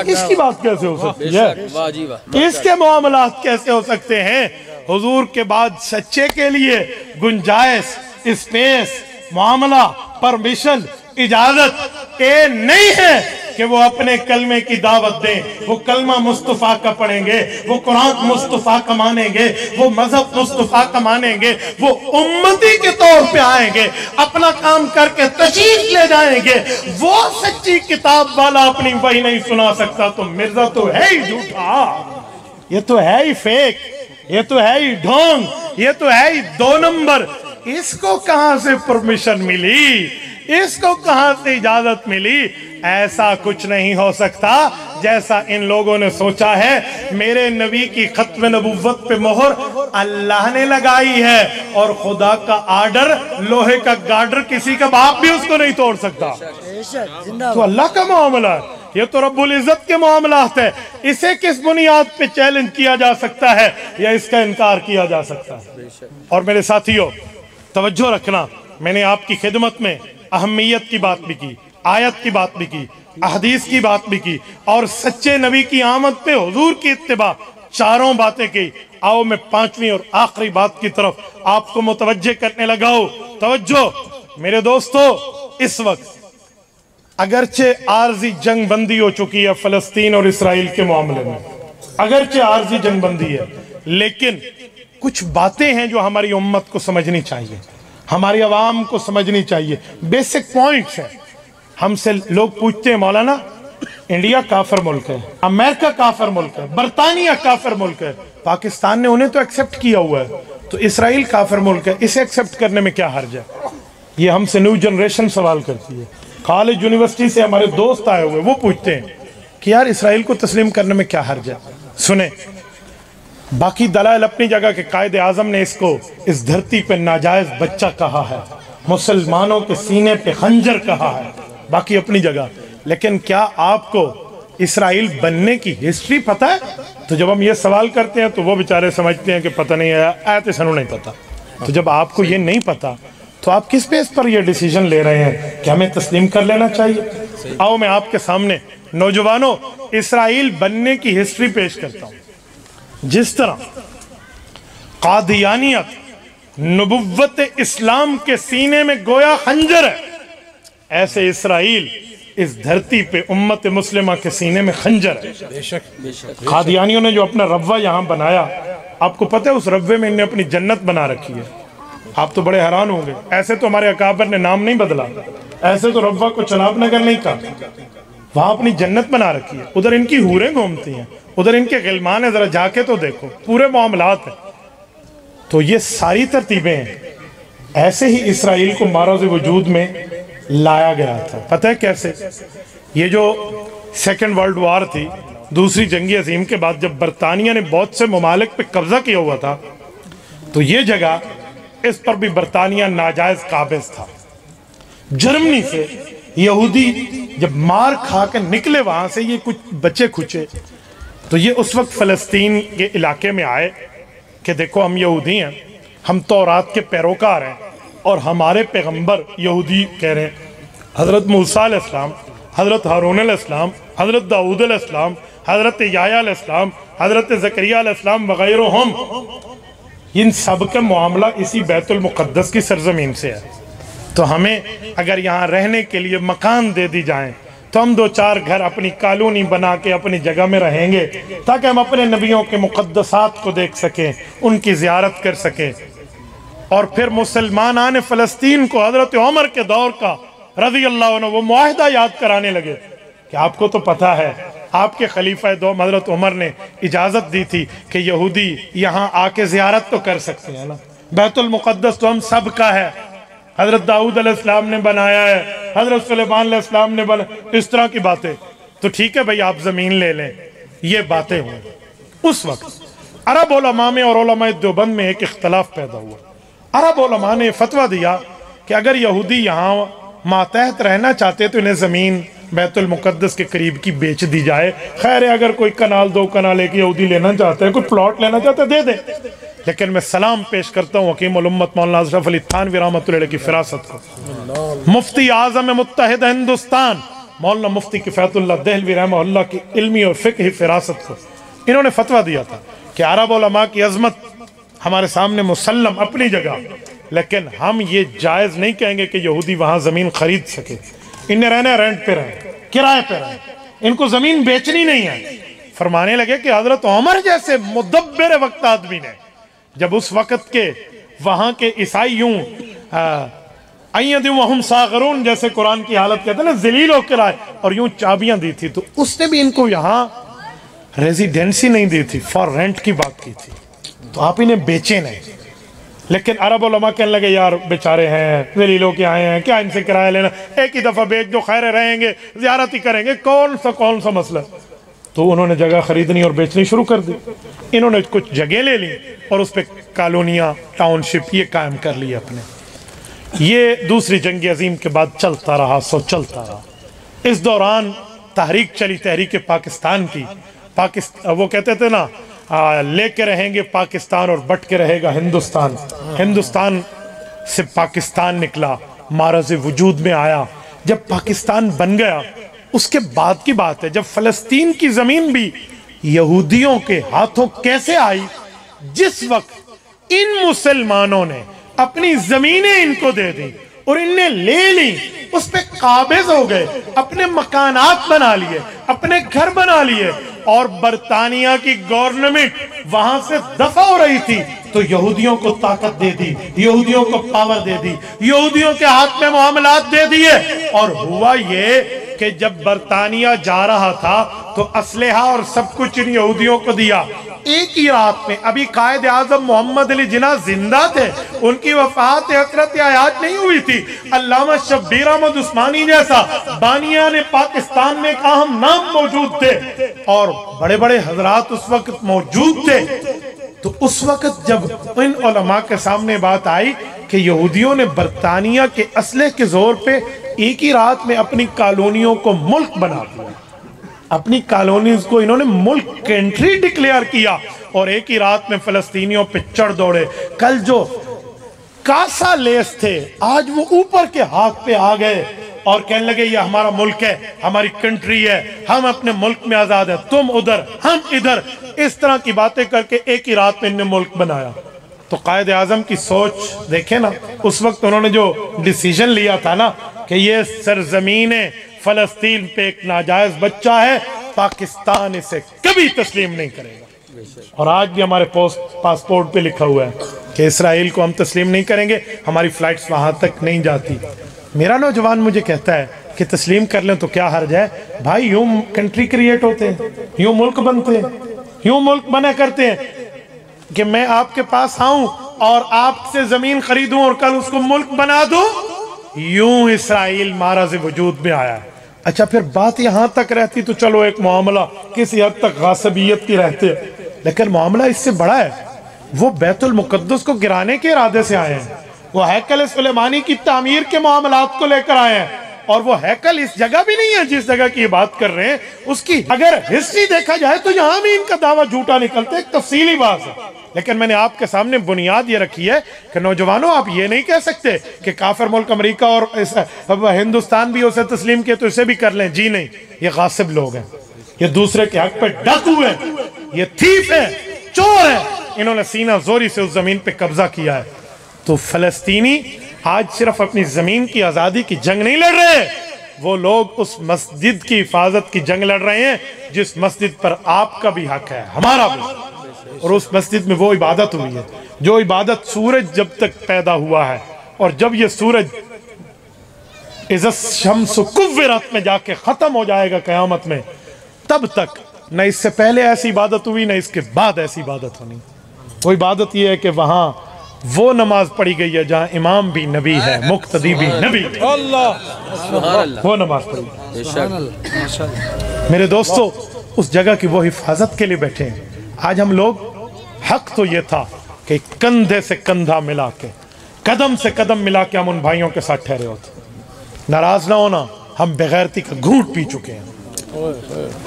इसकी बात कैसे हो सकती है? इसके मामलात कैसे हो सकते हैं? हुजूर के बाद सच्चे के लिए गुंजाइश, स्पेस, मामला, परमिशन, इजाजत ये नहीं है कि वो अपने कलमे की दावत दें। वो कलमा मुस्तफा का पढ़ेंगे, वो कुरान मुस्तफा का मानेंगे, वो मजहब मुस्तफा का मानेंगे, वो उम्मती के तौर पे आएंगे, अपना काम करके तशरीफ ले जाएंगे। वो सच्ची किताब वाला अपनी वही नहीं सुना सकता तो मिर्जा तो है ही झूठा, ये तो है ही फेक, ये तो है ही ढोंग, ये तो है ही 2 नंबर। इसको कहां से परमिशन मिली, इसको कहां से इजाजत मिली? ऐसा कुछ नहीं हो सकता जैसा इन लोगों ने सोचा है। मेरे नबी की खत्म नबुव्वत पे मोहर अल्लाह ने लगाई है और खुदा का आर्डर, लोहे का गार्डर किसी का बाप भी उसको नहीं तोड़ सकता। तो अल्लाह का मामला है, ये तो रब्बुल इज्जत के मामलात है। इसे किस बुनियाद पे चैलेंज किया जा सकता है या इसका इनकार किया जा सकता है? और मेरे साथियों तवज्जो रखना, मैंने आपकी खिदमत में अहमियत की बात भी की, आयत की बात भी की, अहदीस की बात भी की और सच्चे नबी की आमद पे हुजूर की इत्तिबा, चारों बातें की। आओ मैं 5वीं और आखिरी बात की तरफ आपको मुतवज्जे करने लगा हूं। तवज्जो मेरे दोस्तों, इस वक्त अगरचे आर्जी जंग बंदी हो चुकी है फलस्तीन और इसराइल के मामले में, अगरचे आर्जी जंग बंदी है, लेकिन कुछ बातें हैं जो हमारी उम्मत को समझनी चाहिए, हमारी आवाम को समझनी चाहिए। बेसिक पॉइंट्स हैं। हमसे लोग पूछते हैं मौलाना इंडिया काफिर मुल्क है, अमेरिका काफिर मुल्क है, बरतानिया काफिर मुल्क है, पाकिस्तान ने उन्हें तो एक्सेप्ट किया हुआ है, तो इसराइल काफिर मुल्क है, इसे एक्सेप्ट करने में क्या हर्ज है? ये हमसे न्यू जनरेशन सवाल करती है। कॉलेज यूनिवर्सिटी से हमारे दोस्त आए हुए, वो पूछते हैं कि यार इसराइल को तस्लीम करने में क्या हर्ज है? सुने, बाकी दलाइल अपनी जगह के कायदे आजम ने इसको इस धरती पे नाजायज बच्चा कहा है, मुसलमानों के सीने पे खंजर कहा है, बाकी अपनी जगह। लेकिन क्या आपको इसराइल बनने की हिस्ट्री पता है? तो जब हम ये सवाल करते हैं तो वो बेचारे समझते हैं कि पता नहीं है, आयत सनु नहीं पता। तो जब आपको ये नहीं पता तो आप किस बेस पर ये डिसीजन ले रहे हैं कि हमें तस्लीम कर लेना चाहिए? आओ मैं आपके सामने नौजवानों इसराइल बनने की हिस्ट्री पेश करता हूं। जिस तरह कादियानियत नबुव्वत इस्लाम के सीने में गोया खंजर है, ऐसे इसराइल इस धरती पे उम्मत मुस्लिमा के सीने में खंजर है। बेशक कादियानियों ने जो अपना रब्वा यहाँ बनाया, आपको पता है उस रब्वे में इन्हें अपनी जन्नत बना रखी है। आप तो बड़े हैरान होंगे, ऐसे तो हमारे अकाबर ने नाम नहीं बदला, ऐसे तो रब्वा को चनाब नगर नहीं कहा, वहां अपनी जन्नत बना रखी है। उधर इनकी हूरें घूमती हैं, उधर इनके गिलमान है, जरा जाके तो देखो, पूरे मामलात हैं। तो ये सारी तरतीबें हैं। ऐसे ही इसराइल को माराज़ वजूद में लाया गया था। पता है कैसे? ये जो सेकेंड वर्ल्ड वॉर थी, दूसरी जंगी अजीम के बाद, जब बरतानिया ने बहुत से ममालिक पे कब्जा किया हुआ था, तो ये जगह इस पर भी बरतानिया नाजायज काबिज था। जर्मनी से यहूदी जब मार खा कर निकले वहां से, ये कुछ बचे खुचे, तो ये उस वक्त फलस्तीन के इलाके में आए कि देखो हम यहूदी हैं, हम तौरात के पैरोकार हैं और हमारे पैगंबर यहूदी कह रहे हैं, हजरत मूसा अलैहिस्सलाम हज़रत हारून अलैहिस्सलाम, हज़रत दाऊद अलैहिस्सलाम, हज़रत याह्या अलैहिस्सलाम, हज़रत ज़करिया अलैहिस्सलाम वगैरह, हम इन सब का मामला इसी बैतुल मुक़द्दस की सरजमीन से है। तो हमें अगर यहाँ रहने के लिए मकान दे दी जाएं तो हम 2-4 घर अपनी कॉलोनी बना के अपनी जगह में रहेंगे, ताकि हम अपने नबियों के मुक़द्दसात को देख सकें, उनकी ज़ियारत कर सकें। और फिर मुसलमान आने फ़लस्तीन को हज़रत उमर के दौर का रज़ी अल्लाह अन्हु वो मुआहिदा याद कराने लगे कि आपको तो पता है आपके खलीफा दो हज़रत उमर ने इजाज़त दी थी कि यहूदी यहाँ आके ज़ियारत तो कर सकते हैं ना, बैतुल मुक़द्दस तो हम सब का है, हज़रत दाऊद अलैहिस्सलाम ने बनाया है, हज़रत सुलेमान अलैहिस्सलाम ने बनाया, इस तरह की बातें। तो ठीक है भाई आप ज़मीन ले लें, ये बातें हुई। उस वक्त अरब उलमा में और उलमा देवबंद में एक इख्तलाफ पैदा हुआ। अरब उलमा ने फतवा दिया कि अगर यहूदी यहाँ मातहत रहना चाहते तो इन्हें ज़मीन बैतुल मुक़द्दस के करीब की बेच दी जाए। खैर है, अगर कोई कनाल 2 कनाल एक यहूदी लेना चाहते हैं, कोई प्लॉट लेना चाहते हैं, दे दे। लेकिन मैं सलाम पेश करता हूँ हकीम उल उम्मत मौलाना अशरफ अली थानवी रहमतुल्लाह अलैह की फिरासत को, मुफ्ती आज़म मुत्तहिद हिंदुस्तान मौलाना मुफ्ती किफ़ायतुल्लाह देहलवी रहमतुल्लाह की इल्मी और फ़िक़ही फिरासत को। इन्होंने फतवा दिया था कि अरब उलमा की अज़मत हमारे सामने मुसल्लम अपनी जगह, लेकिन हम ये जायज़ नहीं कहेंगे कि यहूदी वहाँ ज़मीन खरीद सके। इन्हें रहना रेंट पे रहें, किराए पे रहें, इनको ज़मीन बेचनी नहीं है। फरमाने लगे कि हज़रत उमर जैसे मुदब्बिर वक्त आदमी ने, जब उस वक़्त के वहाँ के ईसाई यूं अय्यदुम सागरून जैसे कुरान की हालत कहते हैं ना, ज़लील होकर आए और यूं चाबियां दी थी, तो उसने भी इनको यहाँ रेजिडेंसी नहीं दी थी, फॉर रेंट की बात की थी, तो आप इन्हें बेचे नहीं। लेकिन अरब उलमा कहने लगे यार बेचारे हैं, ज़लीलों के आए हैं, क्या इनसे किराया लेना, एक ही दफ़ा बेच दो, खैर रहेंगे, ज़ियारत ही करेंगे, कौन सा मसला। तो उन्होंने जगह खरीदनी और बेचनी शुरू कर दी। इन्होंने कुछ जगह ले ली और उस पर कॉलोनियाँ, टाउनशिप ये कायम कर लिए अपने। ये दूसरी जंग अजीम के बाद चलता रहा, चलता रहा। इस दौरान तहरीक चली, तहरीक पाकिस्तान की। वो कहते थे ना, लेके रहेंगे पाकिस्तान और बट के रहेगा हिंदुस्तान। हिंदुस्तान से पाकिस्तान निकला, मारज़ वजूद में आया। जब पाकिस्तान बन गया उसके बाद की बात है, जब फ़लस्तीन की ज़मीन भी यहूदियों के हाथों कैसे आई, जिस वक्त इन मुसलमानों ने अपनी ज़मीनें इनको दे दी और इनने ले ली, उस पे काबिज हो गए, अपने मकानात बना लिए, अपने घर बना लिए, और बरतानिया की गवर्नमेंट वहां से दफा हो रही थी, तो यहूदियों को ताकत दे दी, यहूदियों को पावर दे दी, यहूदियों के हाथ में मामलात दे दिए। और हुआ ये कि जब बरतानिया जा रहा था तो असलहा और सब कुछ इन यहूदियों को दिया। एक ही रात में, अभी कायद आज़म मोहम्मद अली जिन्ना जिंदा थे, उनकी वफात हसरत हयात नहीं हुई थी। अल्लामा शब्बीर अहमद उस्मानी जैसा बानिया ने पाकिस्तान में एक अहम नाम मौजूद थे और बड़े बड़े हजरात उस वक्त मौजूद थे। तो उस वक्त जब इन उलमा के सामने बात आई कि यहूदियों ने बरतानिया के असले के जोर पे एक ही रात में अपनी कॉलोनियों को मुल्क बना दिया, अपनी कॉलोनीज को इन्होंने मुल्क, कंट्री डिक्लेयर किया, और एक ही रात में फ़लस्तीनियों पे चढ़ दौड़े। कल जो कासा लेस थे आज वो ऊपर के हाथ पे आ गए और कहने लगे ये हमारा मुल्क है, हमारी कंट्री है, हम अपने मुल्क में आज़ाद है, तुम उधर हम इधर। इस तरह की बातें करके एक ही रात में इन्होंने मुल्क बनाया। तो कायद आज़म की सोच देखे ना, उस वक्त उन्होंने जो डिसीजन लिया था ना कि ये सरजमीन फ़लस्तीन पे एक नाजायज बच्चा है, पाकिस्तान इसे कभी तस्लीम नहीं करेगा। और आज भी हमारे पासपोर्ट पे लिखा हुआ है कि इसराइल को हम तस्लीम नहीं करेंगे, हमारी फ्लाइट्स वहां तक नहीं जाती। मेरा नौजवान मुझे कहता है कि तस्लीम कर लें तो क्या हर्ज है। भाई यूं कंट्री क्रिएट होते हैं, यूं मुल्क बनते हैं, यूं मुल्क बना करते हैं कि मैं आपके पास आऊं और आपसे जमीन खरीदूं और कल उसको मुल्क बना दूं। यूं इसराइल माराज़ वजूद में आया है। अच्छा, फिर बात यहां तक रहती तो चलो एक मामला किसी हद तक गासबियत की रहते, लेकिन मामला इससे बड़ा है। वो बैतुल मुक़द्दस को गिराने के इरादे से आए हैं, वो हैकल सुलेमानी की तामीर के मामलात को लेकर आए हैं। और वो हैकल इस जगह भी नहीं है जिस जगह की ये बात कर रहे हैं। उसकी अगर हिस्ट्री देखा जाए तो यहाँ भी इनका दावा झूठा निकलता है, एक तफसीली बात है। लेकिन मैंने आपके सामने बुनियाद ये रखी है कि नौजवानों, आप ये नहीं कह सकते कि काफिर मुल्क अमेरिका और हिंदुस्तान भी उसे तस्लीम किए तो इसे भी कर लें। जी नहीं, ये गासिब लोग हैं, ये दूसरे के हक पे डाकू हैं, ये थीफ है, चोर है। इन्होंने सीना जोरी से उस जमीन पे कब्जा किया है। तो फलस्तीनी आज सिर्फ अपनी जमीन की आजादी की जंग नहीं लड़ रहे, वो लोग उस मस्जिद की हिफाजत की जंग लड़ रहे हैं जिस मस्जिद पर आपका भी हक है, हमारा भी। और उस मस्जिद में वो इबादत हुई है जो इबादत सूरज जब तक पैदा हुआ है, और जब ये सूरज इज़्ज़त शम्स कुव्विरत में जाके खत्म हो जाएगा कयामत में, तब तक न इससे पहले ऐसी इबादत हुई न इसके बाद ऐसी इबादत होनी। वो इबादत ये है कि वहाँ वो नमाज पढ़ी गई है जहाँ इमाम भी नबी है, मुक्तदी भी नबी, वो नमाज पढ़ी। मेरे दोस्तों, उस जगह की वो हिफाजत के लिए बैठे हैं। आज हम लोग, हक तो ये था कि कंधे से कंधा मिला के, कदम से कदम मिला के हम उन भाइयों के साथ ठहरे होते। नाराज ना होना, हम बेगैरती का घूंट पी चुके हैं।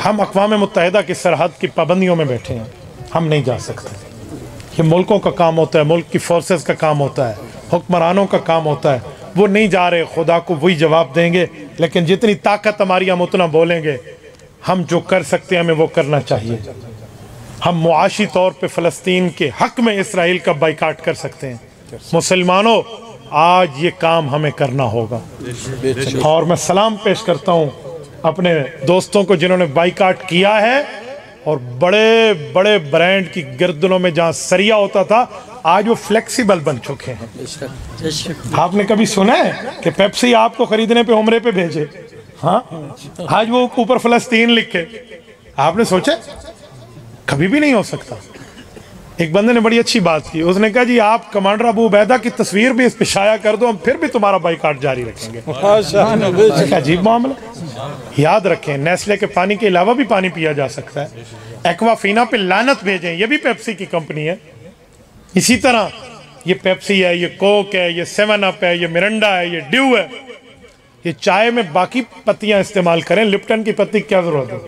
हम अक़वाम मुत्तहिदा की सरहद की पाबंदियों में बैठे हैं, हम नहीं जा सकते। ये मुल्कों का काम होता है, मुल्क की फोर्सेस का काम होता है, हुक्मरानों का काम होता है। वो नहीं जा रहे, खुदा को वही जवाब देंगे। लेकिन जितनी ताकत हमारी, हम उतना बोलेंगे। हम जो कर सकते हैं हमें वो करना चाहिए। हम मुआशी तौर पे फ़लस्तीन के हक में इसराइल का बाइकाट कर सकते हैं। मुसलमानों, आज ये काम हमें करना होगा। और मैं सलाम पेश करता हूँ अपने दोस्तों को जिन्होंने बाइकाट किया है, और बड़े बड़े ब्रांड की गर्दनों में जहाँ सरिया होता था, आज वो फ्लेक्सिबल बन चुके हैं। आपने कभी सुना है कि पेप्सी आपको खरीदने पे उम्रे पे भेजे? हाँ, आज वो ऊपर फ़लस्तीन लिखे। आपने सोचा? कभी भी नहीं हो सकता। एक बंदे ने बड़ी अच्छी बात की, उसने कहा जी आप कमांडर अबू उबैदा की तस्वीर भी इस पे शाया कर दो, हम फिर भी तुम्हारा बाइकाट जारी रखेंगे। अजीब मामला। याद रखें, नेस्ले के पानी के अलावा भी पानी पिया जा सकता है। एक्वाफीना पे लानत भेजें, ये भी पेप्सी की कंपनी है। इसी तरह ये पेप्सी है, ये कोक है, ये 7 अप है, ये मिरिंडा है, ये ड्यू है। ये चाय में बाकी पत्तियां इस्तेमाल करें, लिप्टन की पत्ती क्या जरूरत है?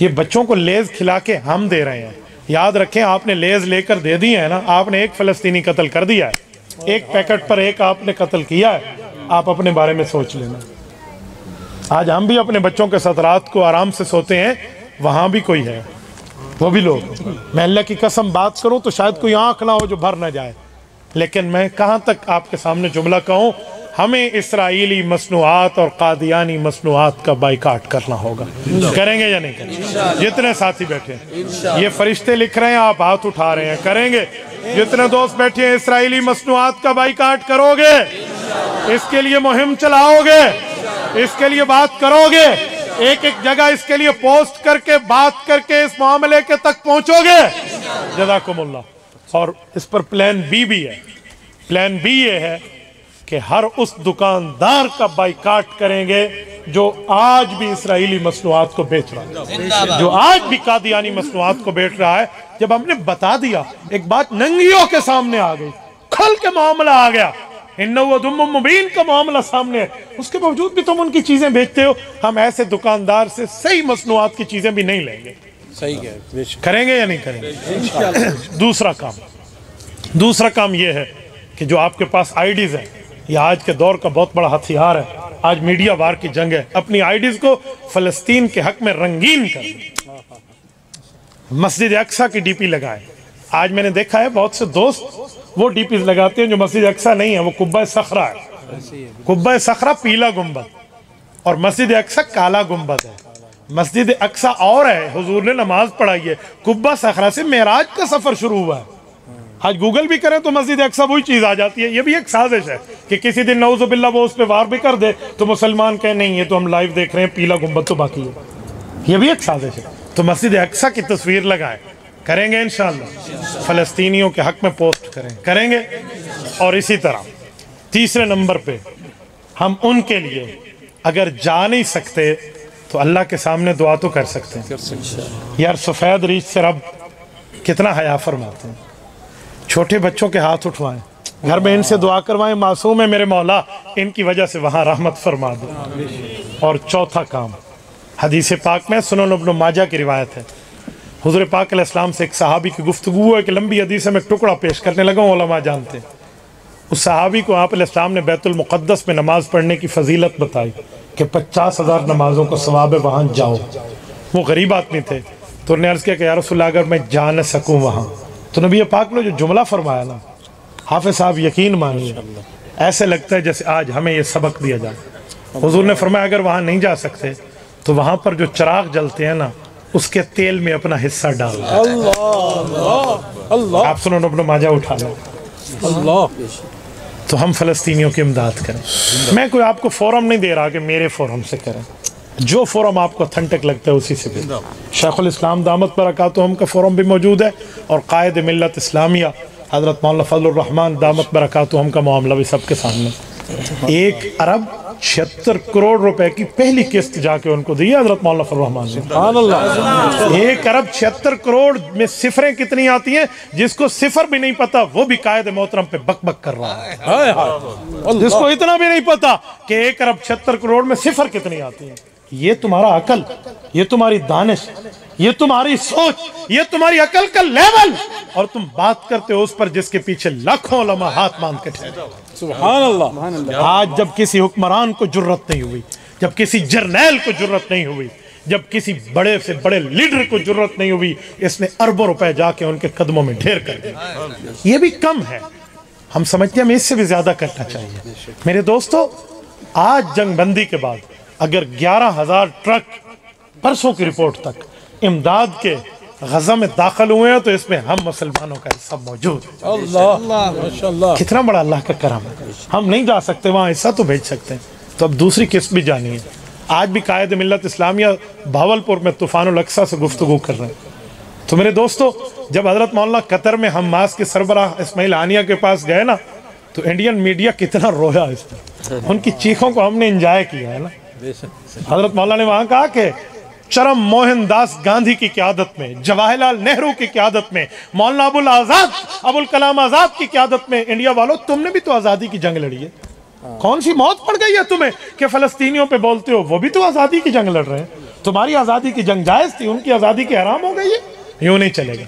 ये बच्चों को लेज खिला के हम दे रहे हैं। याद रखें, आपने लेज लेकर दे दी है ना, आपने एक फ़लस्तीनी कत्ल कर दिया है। एक पैकेट पर एक आपने कत्ल किया है। आप अपने बारे में सोच लेना। आज हम भी अपने बच्चों के साथ रात को आराम से सोते हैं, वहाँ भी कोई है, वो भी लोग। मैं अल्लाह की कसम बात करूँ तो शायद कोई आँख ना हो जो भर ना जाए। लेकिन मैं कहाँ तक आपके सामने जुमला कहूँ, हमें इसराइली मसनूआत और कादियानी मसनूआत का बाइकाट करना होगा। करेंगे या नहीं करेंगे? जितने साथी बैठे हैं, ये फरिश्ते लिख रहे हैं, आप हाथ उठा रहे हैं, करेंगे? जितने दोस्त बैठे हैं, इसराइली मसनूआत का बाइकाट करोगे? इसके लिए मुहिम चलाओगे? इसके लिए बात करोगे? एक एक जगह इसके लिए पोस्ट करके, बात करके इस मामले के तक पहुंचोगे? जज़ाकुमुल्लाह। और इस पर प्लान बी भी है। प्लान बी ये है कि हर उस दुकानदार का बाइकाट करेंगे जो आज भी इसराइली मसनूआत को बेच रहा है, जो आज भी कादियानी मसनूआत को बेच रहा है। जब हमने बता दिया, एक बात नंगियों के सामने आ गई, खुल के मामला आ गया, इन्नहुम मुबीन का मामला सामने है, उसके बावजूद भी तुम उनकी चीजें बेचते हो। हम ऐसे दुकानदार से सही मसनूआत की चीजें भी नहीं लेंगे। सही है, करेंगे या नहीं करेंगे? दूसरा काम यह है कि जो आपके पास आईडीज है, यह आज के दौर का बहुत बड़ा हथियार है। आज मीडिया वार की जंग है। अपनी आईडीज को फलस्तीन के हक में रंगीन कर, मस्जिद अक्सा की डीपी लगाएं। आज मैंने देखा है बहुत से दोस्त वो डीपी लगाते हैं जो मस्जिद अक्सा नहीं है, वो कुब्बा सखरा है। कुब्बा सखरा पीला गुंबद और मस्जिद अक्सा काला गुंबद है। मस्जिद अक्सा और है, हुजूर ने नमाज पढ़ाई है। कुब्बा सखरा से मेराज का सफर शुरू हुआ है। आज गूगल भी करें तो मस्जिद अक्सा वही चीज आ जाती है। ये भी एक साजिश है कि किसी दिन नऊजुबिल्लाह वो उस पर वार भी कर दे तो मुसलमान कहे नहीं, ये तो हम लाइव देख रहे हैं, पीला गुंबद तो बाकी है। ये भी एक साजिश है। तो मस्जिद अक्सा की तस्वीर लगाएं, करेंगे इंशाअल्लाह। फलस्तीनियों के हक में पोस्ट करेंगे। और इसी तरह तीसरे नंबर पे हम उनके लिए अगर जा नहीं सकते तो अल्लाह के सामने दुआ तो कर सकते हैं। यार सफ़ेद रीछ से रब कितना हया फरमाते हैं। छोटे बच्चों के हाथ उठवाएं, घर में इनसे दुआ करवाएं, मासूम है मेरे मौला, इनकी वजह से वहाँ रहमत फरमा दो। और चौथा काम, हदीस पाक में सुनन इब्न माजा की रिवायत है, हुज़ूर पाक अलैहिस्सलाम से एक सहाबी की गुफ्तगू है कि लंबी हदीस में टुकड़ा पेश करने लगा, उलमा जानते। उस सहाबी को आप अलैहिस्सलाम ने बैतुल मुक़द्दस में नमाज़ पढ़ने की फजीलत बताई कि 50,000 नमाज़ों को सवाब है, वहाँ जाओ। वो गरीब आदमी थे, तो उन्होंने अर्ज़ किया कि या रसूलल्लाह अगर मैं जा न सकूँ वहाँ, तो नबी पाक ने जो जुमला फरमाया ना, हाफिज़ साहब यकीन मानिए ऐसे लगता है जैसे आज हमें ये सबक दिया जाए। हुज़ूर ने फरमाया अगर वहाँ नहीं जा सकते तो वहाँ पर जो चिराग जलते हैं ना, उसके तेल में अपना हिस्सा डाल। अल्लाह, आप सुनो, इब्न माजा उठा लो। अल्लाह, तो हम फ़लस्तीनियों की इमदाद करें। मैं कोई आपको फ़ोरम नहीं दे रहा कि मेरे फ़ोरम से करें, जो फ़ोरम आपको ऑथेंटिक लगता है उसी से भी। शेखुल इस्लाम दामत बरकातुहुम का फ़ोरम भी मौजूद है, और कायद मिल्लत इस्लामिया हज़रत मौलाना फज़लुर रहमान दामत बरकातुहुम का मामला भी सबके सामने। 1 अरब 76 करोड़ रुपए की पहली किस्त जाके उनको दी है हज़रत मौलाना फज़लुर रहमान ने। 1 अरब 76 करोड़ में सिफरें कितनी आती हैं, जिसको सिफर भी नहीं पता वो भी कायद मोहतरम पे बक बक कर रहा है। जिसको इतना भी नहीं पता कि 1 अरब 76 करोड़ में सिफर कितनी आती है। ये तुम्हारा अकल, ये तुम्हारी दानिश, ये तुम्हारी सोच, ये तुम्हारी अकल का लेवल, और तुम बात करते हो उस पर जिसके पीछे लाखों उलमा हाथ बांध के ठहरे। सुभान अल्लाह। आज जब किसी हुक्मरान को जुर्रत नहीं हुई, जब किसी जर्नैल को जुर्रत नहीं हुई, जब किसी बड़े से बड़े लीडर को जुर्रत नहीं हुई, इसने अरबों रुपए जाके उनके कदमों में ढेर कर दिए। ये भी कम है, हम समझते हैं हमें इससे भी ज्यादा करना चाहिए। मेरे दोस्तों, आज जंगबंदी के बाद अगर 11,000 ट्रक परसों की रिपोर्ट तक इमदाद के गज़ा में दाखिल हुए हैं, तो इसमें हम मुसलमानों का हिस्सा मौजूद है। अल्लाह, माशाअल्लाह, कितना बड़ा अल्लाह का करम है। हम नहीं जा सकते वहाँ, हिस्सा तो भेज सकते हैं। तो अब दूसरी किस्त भी जानिए। आज भी कायद मिल्लत इस्लामिया भावलपुर में तूफ़ानुल अक्सा से गुफ्तगू कर रहे हैं। तो मेरे दोस्तों, जब हज़रत मौलाना कतर में हमास के सरबराह इस्माइल हानिया के पास गए ना, तो इंडियन मीडिया कितना रोया इस पर। उनकी चीखों को हमने इंजॉय किया है ना। हज़रत मौलाना ने वहाँ कहा कि चरम मोहनदास गांधी की क़यादत में, जवाहरलाल नेहरू की क़यादत में, मौलाना अबुल कलाम आज़ाद की क़यादत में, इंडिया वालों तुमने भी तो आज़ादी की जंग लड़ी है। कौन सी मौत पड़ गई है तुम्हें कि फ़लस्तीनियों पे बोलते हो, वो भी तो आज़ादी की जंग लड़ रहे हैं। तुम्हारी आज़ादी की जंग जायज़ थी, उनकी आज़ादी की हराम हो गई है। यूँ नहीं चलेगा।